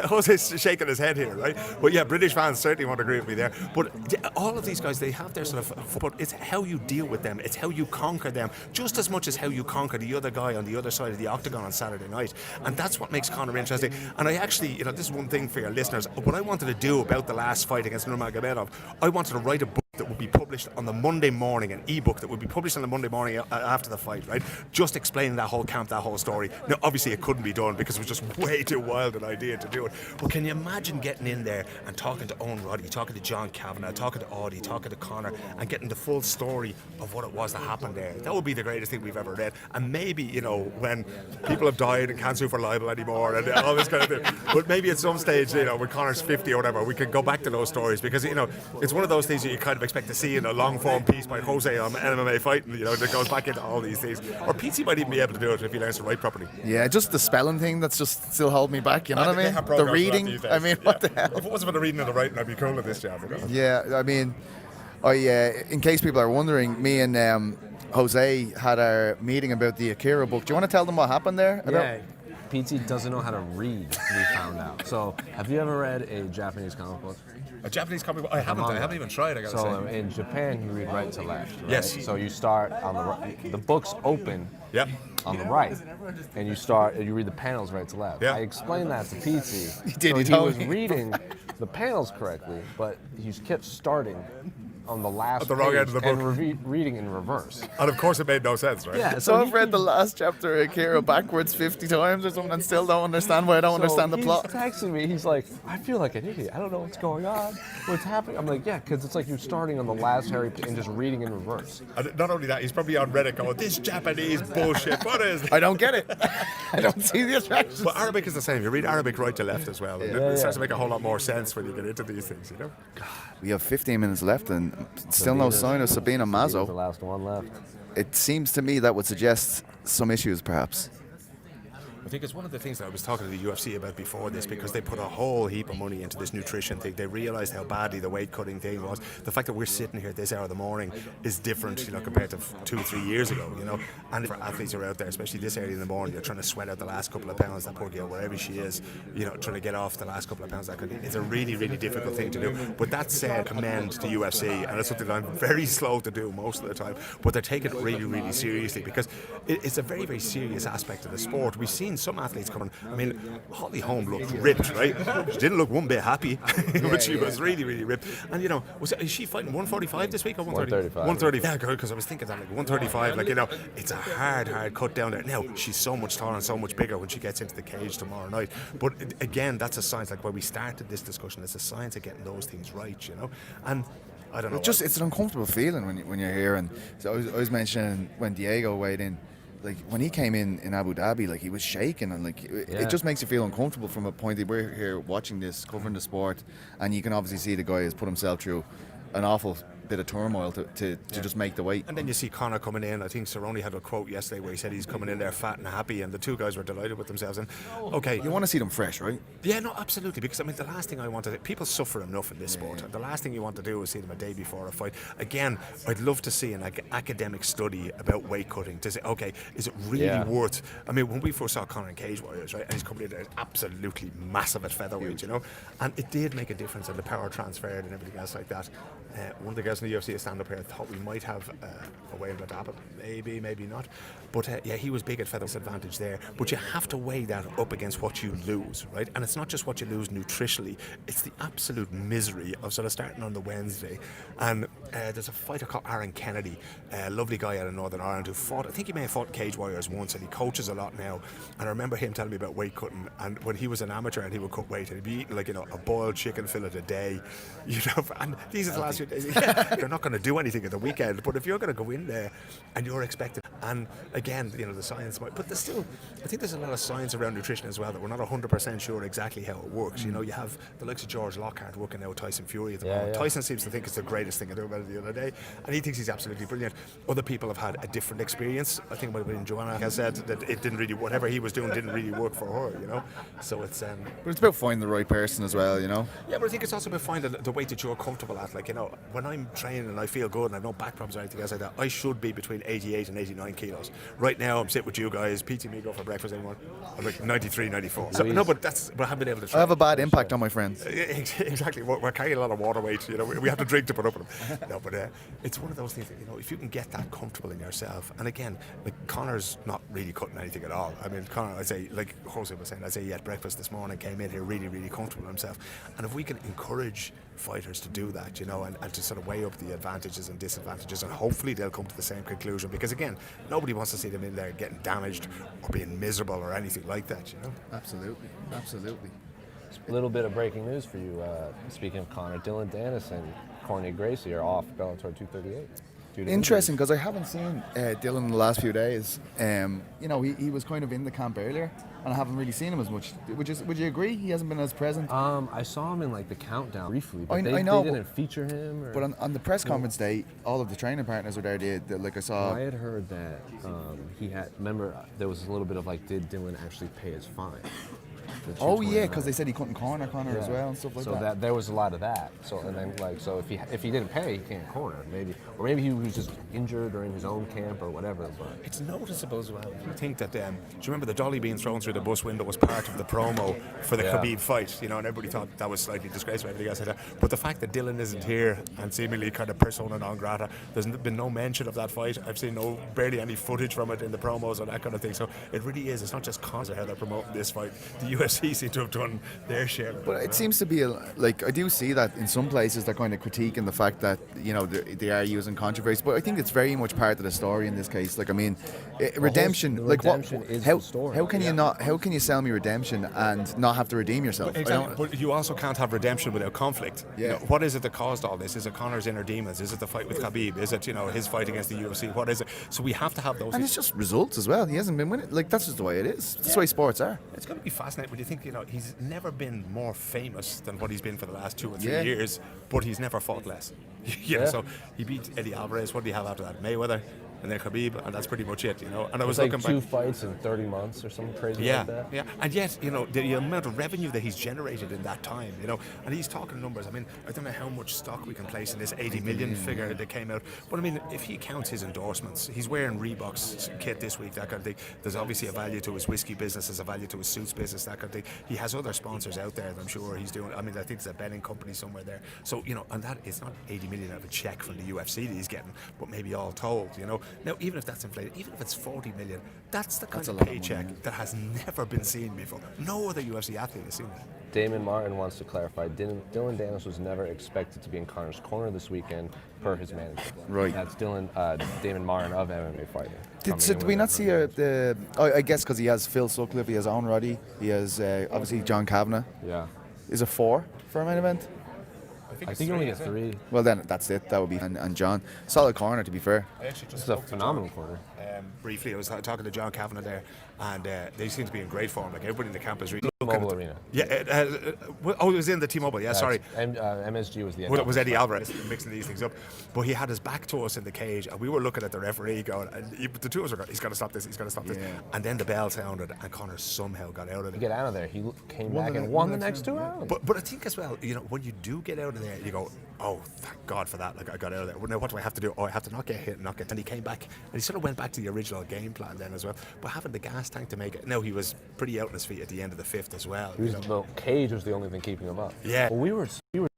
Jose's shaking his head here, right? But yeah, British fans certainly won't agree with me there. But all of these guys, they have their sort of, but it's how you deal with them, it's how you conquer them, just as much as how you conquer the other guy on the other side of the octagon on Saturday night. And that's what makes Conor interesting. And I actually, you know, this is one thing for your listeners. What I wanted to do about the last fight against Nurmagomedov, I wanted to write a book that would be published on the Monday morning, an ebook that would be published on the Monday morning after the fight, right? Just explaining that whole camp, that whole story. Now, obviously, it couldn't be done because it was just way too wild an idea to do it. But can you imagine getting in there and talking to Owen Roddy, talking to John Kavanagh, talking to Audie, talking to Conor, and getting the full story of what it was that happened there? That would be the greatest thing we've ever read. And maybe, you know, when people have died and can't sue for libel anymore and all this kind of thing, but maybe at some stage, you know, when Conor's 50 or whatever, we can go back to those stories, because, you know, it's one of those things that you kind of expect to see in a long-form piece by Jose on MMA fighting, you know, that goes back into all these things. Or PT might even be able to do it if he learns to write properly. Yeah, just the spelling thing that's just still holding me back, you know what I mean? The reading, I mean, what the hell? If it wasn't for the reading and the writing, I'd be cool at this job, you know? Yeah, I mean, in case people are wondering, me and Jose had our meeting about the Akira book. Do you want to tell them what happened there? Yeah, PT doesn't know how to read, we found out. So, have you ever read a Japanese comic book? A Japanese comic book? I haven't even tried, I gotta say. So, in Japan, you read right to left, right? Yes. So, you start on the right. The book's open on the right, and you read the panels right to left. Yeah. I explained that to PT. He was reading the panels correctly, but he kept starting on the last at the wrong page end of the book, and reading in reverse. And of course it made no sense, right? Yeah, So I've read the last chapter of Akira backwards 50 times or something and still don't understand why I don't understand the plot. He's texting me, he's like, I feel like an idiot. I don't know what's going on. What's happening? I'm like, yeah, because it's like you're starting on the last Harry and just reading in reverse. And not only that, he's probably on Reddit going, this Japanese bullshit, what is it? I don't get it. I don't see the attraction. But Arabic is the same. You read Arabic right to left as well. And it starts to make a whole lot more sense when you get into these things, you know? We have 15 minutes left and still no sign of Sabine Amazo. The last one left. It seems to me that would suggest some issues, perhaps. I think it's one of the things that I was talking to the UFC about before this, because they put a whole heap of money into this nutrition thing. They realised how badly the weight cutting thing was. The fact that we're sitting here at this hour of the morning is different, you know, compared to 2-3 years ago, you know. And for athletes who are out there, especially this early in the morning, you're trying to sweat out the last couple of pounds. That poor girl, wherever she is, you know, trying to get off the last couple of pounds. It's a really, really difficult thing to do. But that said, commend the UFC, and it's something that I'm very slow to do most of the time. But they're taking it really, really seriously, because it's a very, very serious aspect of the sport. We've seen some athletes coming. I mean, Holly Holm looked ripped, right? She didn't look one bit happy, but she was really, really ripped. And, you know, is she fighting 145 this week or 130? 135. Yeah, good, because I was thinking that, like, 135, like, you know, it's a hard cut down there. Now, she's so much taller and so much bigger when she gets into the cage tomorrow night. But again, that's a science, like, when we started this discussion, it's a science of getting those things right, you know? And I don't know. It's an uncomfortable feeling when you're here. And so I was mentioning when Diego weighed in, like when he came in Abu Dhabi, like he was shaking, and like it just makes you feel uncomfortable from a point that we're here watching this, covering the sport, and you can obviously see the guy has put himself through an awful bit of turmoil to just make the weight. And then you see Conor coming in. I think Cerrone had a quote yesterday where he said he's coming in there fat and happy, and the two guys were delighted with themselves. And okay, you want to see them fresh, right? Yeah, no, absolutely. Because I mean, the last thing I want to, people suffer enough in this sport. The last thing you want to do is see them a day before a fight. Again, I'd love to see an academic study about weight cutting to say, okay, is it really worth? I mean, when we first saw Conor in Cage Warriors, right, and he's coming in there absolutely massive at featherweight, you know, and it did make a difference, and the power transferred and everything else like that. One of the guys in the UFC, a stand-up here, thought we might have a way of that happen. Maybe not. But yeah, he was big at feather advantage there. But you have to weigh that up against what you lose, right? And it's not just what you lose nutritionally, it's the absolute misery of sort of starting on the Wednesday. And there's a fighter called Erin Kennedy, a lovely guy out of Northern Ireland who fought, I think he may have fought Cage Warriors once, and he coaches a lot now. And I remember him telling me about weight cutting, and when he was an amateur and he would cut weight, and he'd be eating, like, you know, a boiled chicken fillet a day, you know, and these are the last few days. You're not going to do anything at the weekend. But if you're going to go in there and you're expected, and again, the science might, but there's still, I think there's a lot of science around nutrition as well that we're not 100% sure exactly how it works. You have the likes of George Lockhart working out Tyson Fury at the moment. Tyson seems to think it's the greatest thing I do about it the other day, and he thinks he's absolutely brilliant. Other people have had a different experience. I think when Joanna has said that it didn't really, whatever he was doing didn't really work for her. So it's But it's about finding the right person as well. Yeah, but I think it's also about finding the weight that you're comfortable at. Like, when I'm training and I feel good and I've no back problems or anything else like that, I should be between 88 and 89 kilos. Right now, I'm sitting with you guys. PT me go for breakfast anymore. I'm like 93, 94. So, no, but I haven't been able to train. I have a bad impact on my friends. Exactly. We're carrying a lot of water weight. We have to drink to put up with them. No, but it's one of those things that, if you can get that comfortable in yourself, and again, like Conor's not really cutting anything at all. I mean, Conor, I'd say, like Jose was saying, I'd say he had breakfast this morning, came in here really, really comfortable himself. And if we can encourage fighters to do that, and to sort of weigh up the advantages and disadvantages, and hopefully they'll come to the same conclusion, because again, nobody wants to see them in there getting damaged or being miserable or anything like that. Absolutely. A little bit of breaking news for you. Speaking of Conor, Dylan Dennis and Corny Gracie are off Bellator 238. Interesting, because I haven't seen Dylan in the last few days. He was kind of in the camp earlier, and I haven't really seen him as much. Would you agree he hasn't been as present? I saw him in the countdown briefly, but I know, they didn't feature him. But on the press conference day, all of the training partners were there. Like I saw. I had heard that he had. Remember, there was a little bit of did Dylan actually pay his fine? Oh yeah, because they said he couldn't corner Conor as well and stuff like that. So that there was a lot of that. So and then if he didn't pay, he can't corner. Maybe he was just injured or in his own camp or whatever. But it's noticeable as well. I think that do you remember the dolly being thrown through the bus window was part of the promo for the Khabib fight? And everybody thought that was slightly disgraceful. Everything else like that. But the fact that Dylan isn't here and seemingly kind of persona non grata, there's been no mention of that fight. I've seen barely any footage from it in the promos or that kind of thing. So it really is. It's not just cause of how they're promoting this fight. The UFC seem to have done their share. But it seems to be I do see that in some places they're kind of critiquing the fact that they are using controversy. But I think it's very much part of the story in this case. Redemption. Redemption is the story. How can you not? How can you sell me redemption and not have to redeem yourself? Exactly. But you also can't have redemption without conflict. Yeah. What is it that caused all this? Is it Conor's inner demons? Is it the fight with Khabib? Is it his fight against the UFC? What is it? So we have to have those. And it's just results as well. He hasn't been winning. That's just the way it is. That's the way sports are. It's going to be fascinating when you think he's never been more famous than what he's been for the last 2 or 3 years, but he's never fought less. So he beat Eddie Alvarez. What did he have after that? Mayweather, and then Khabib, and that's pretty much it. And I was looking back. 2 fights in 30 months or something crazy like that. Yeah, and yet the amount of revenue that he's generated in that time. And he's talking numbers. I mean, I don't know how much stock we can place in this 80 million figure that came out. But I mean, if he counts his endorsements, he's wearing Reebok's kit this week, that kind of thing. There's obviously a value to his whiskey business, there's a value to his suits business, that kind of thing. He has other sponsors out there that I'm sure he's doing. I mean, I think there's a betting company somewhere there. So and that is not 80 million out of a check from the UFC that he's getting, but maybe all told. Now even if that's inflated, even if it's 40 million, that's the kind of paycheck that has never been seen before. No other UFC athlete has seen it. Damon Martin wants to clarify, Dylan Dennis was never expected to be in Conor's corner this weekend per his manager. Right. That's Damon Martin of MMA Fighting. Did we not see I guess because he has Phil Sutcliffe, he has Owen Roddy, he has obviously John Kavanagh. Yeah. Is it 4 for a main event? I think you only get 3. Well, then that's it. That would be and John. Solid corner, to be fair. It's a phenomenal corner. Briefly, I was talking to John Kavanagh there, and they seem to be in great form. Like everybody in the camp is really T-Mobile Arena. Yeah. It was in the T-Mobile. Yeah, sorry. MSG was the. Well, it was Eddie Alvarez mixing these things up, but he had his back to us in the cage, and we were looking at the referee going, and the two of us were going, "He's got to stop this. He's got to stop this." And then the bell sounded, and Conor somehow got out of it. To get out of there, he came back and won the next 2 rounds. But I think as well, when you do get out of there, you go, "Oh, thank God for that! Like I got out of there. Well, now what do I have to do? Oh, I have to not get hit, not get." And he came back, and he sort of went back to the original game plan then as well. But having the gas tank to make it, no, he was pretty out on his feet at the end of the 5th as well. The cage was the only thing keeping him up. Yeah. Well, we were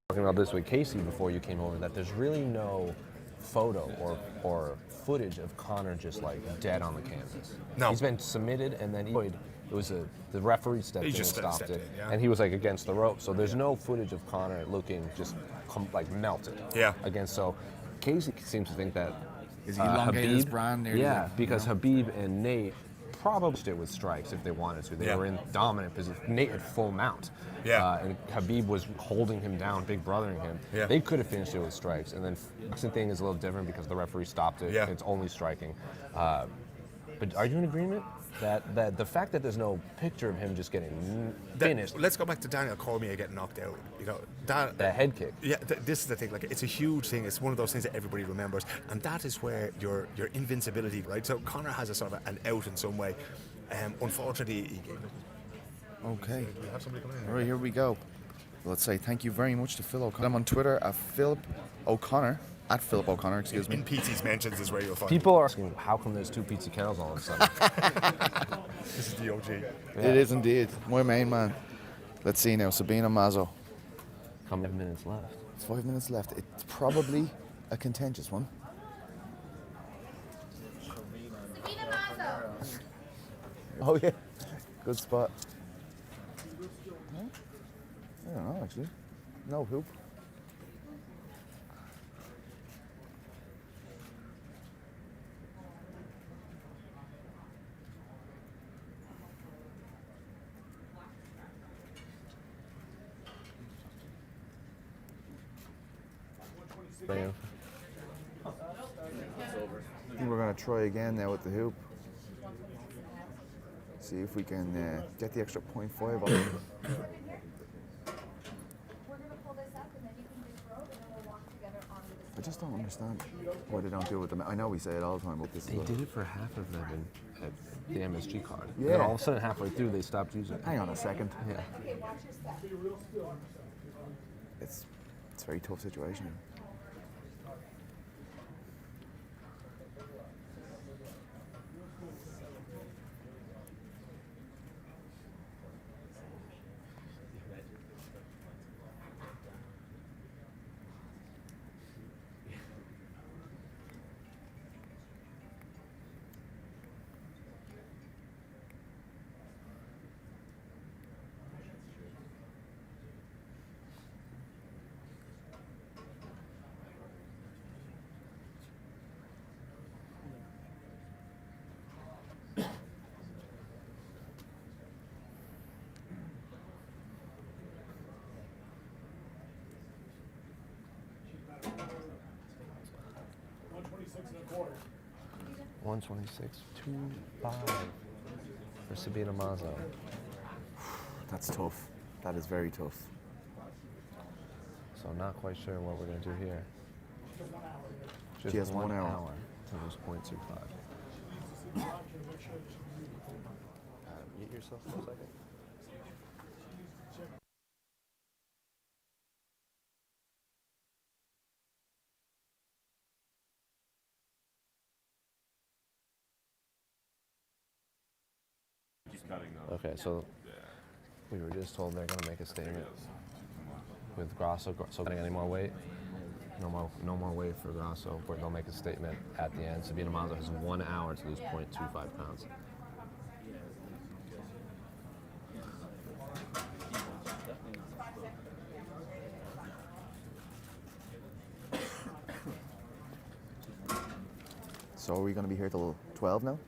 talking about this with Casey before you came over, that there's really no photo or footage of Conor just dead on the canvas. No. He's been submitted, and then the referee stepped in and stopped it, yeah. and he was against the rope. So there's no footage of Conor looking just melted. Yeah. So Casey seems to think that Is he elongated his brand nearly? Yeah, because Habib and Nate probably did with strikes if they wanted to. They Yeah. were in dominant position. Nate had full mount. Yeah. And Khabib was holding him down, big brothering him. Yeah. They could have finished it with strikes. And then boxing thing is a little different because the referee stopped it. Yeah. It's only striking. But are you in agreement that the fact that there's no picture of him just getting finished, Let's go back to Daniel Cormier getting knocked out. You know that head kick? Yeah, this is the thing. Like, it's a huge thing. It's one of those things that everybody remembers, and that is where your invincibility, right? So Conor has a sort of an out in some way. Unfortunately, he gave it. Okay. We have somebody coming in. All right, here we go. Let's say thank you very much to Phil O'Connor. I'm on Twitter at Philip O'Connor, at Philip O'Connor, excuse me. In PT's mentions is where you'll find People are asking, how come there's two Pizza Kettles all of a sudden? This is the OG. It is indeed. My main man. Let's see now, Sabine Amazo. How many minutes left? 5 minutes left. It's probably a contentious one. Sabine Amazo. Oh yeah, good spot. I don't know actually. No hoop. I think we're going to try again now with the hoop. See if we can get the extra 0.5 off. We're gonna pull this up and then you can just roll and then we'll walk together onto I just don't understand why they don't do it with them. I know we say it all the time, but this They is did it for half of them at the MSG card. And Yeah. then all of a sudden, halfway through, they stopped using it. Hang on a second. Yeah. Okay, watch your step. It's a very tough situation. $126.25 for Sabine Amazo. That's tough. That is very tough. So I'm not quite sure what we're going to do here. She has 1 hour. to lose 0.25. Mute yourself for a second. Okay, so we were just told they're going to make a statement with Grasso. So getting any more weight? No more weight for Grasso. But they'll make a statement at the end. Sabine Amazo has 1 hour to lose 0.25 pounds. So are we going to be here till 12 now?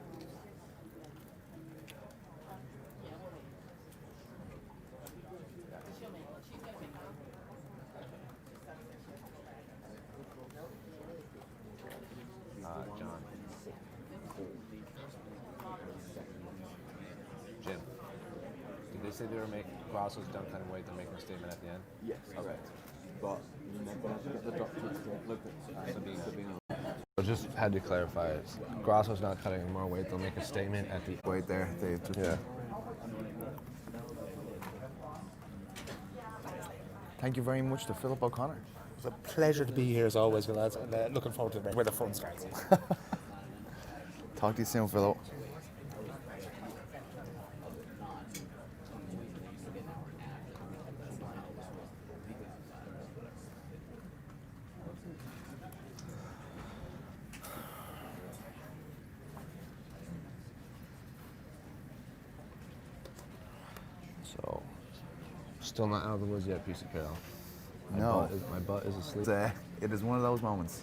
John. Jim. Did they say they were making Grasso's done cutting weight? They're making a statement at the end? Yes, correct. But they're going to get the doctor to look at Sabine. I just had to clarify. Grasso's not cutting any more weight. They'll make a statement at the Wait there. They just Yeah. Thank you very much to Philip O'Connor. It's a pleasure to be here as always, lads. And looking forward to where the fun starts. Talk to you soon, Philip. So, still not out of the woods yet, piece of Carol. No. My butt is asleep. It is one of those moments.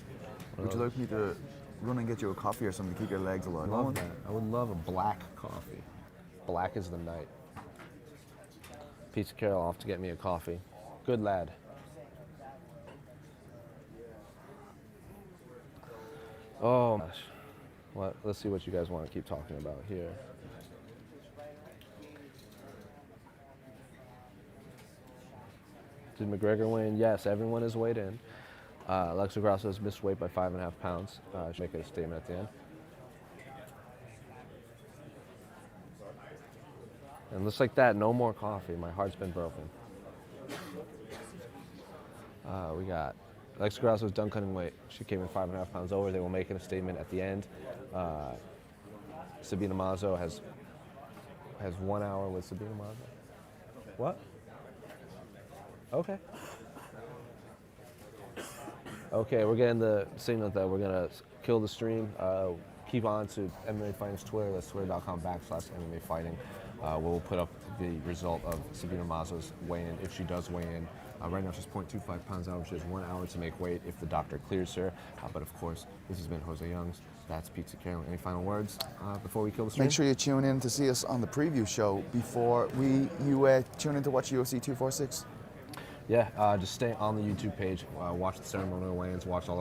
Would you like me to run and get you a coffee or something to keep your legs alive. Love that. I would love a black coffee. Black is the night. Pizza Carol off to get me a coffee. Good lad. Oh gosh. Well, let's see what you guys want to keep talking about here. Did McGregor win? Yes, everyone is weighed in. Alexei Grasso has missed weight by 5.5 pounds. Should make a statement at the end. And just like that, no more coffee. My heart's been broken. We got Alexei Grasso is done cutting weight. She came in 5.5 pounds over. They will make a statement at the end. Sabine Amazo has 1 hour with Sabine Amazo. What? Okay. Okay, we're getting the signal that we're gonna kill the stream. Keep on to MMA Fighting's Twitter. That's twitter.com/MMA Fighting. We'll put up the result of Sabine Amazo's weigh-in if she does weigh in. Right now she's 0.25 pounds out. She has 1 hour to make weight if the doctor clears her. But of course, this has been Jose Youngs. That's Pizza Carol. Any final words before we kill the stream? Make sure you tune in to see us on the preview show before you tune in to watch UFC 246. Yeah, just stay on the YouTube page, watch the ceremonial weigh-ins, watch all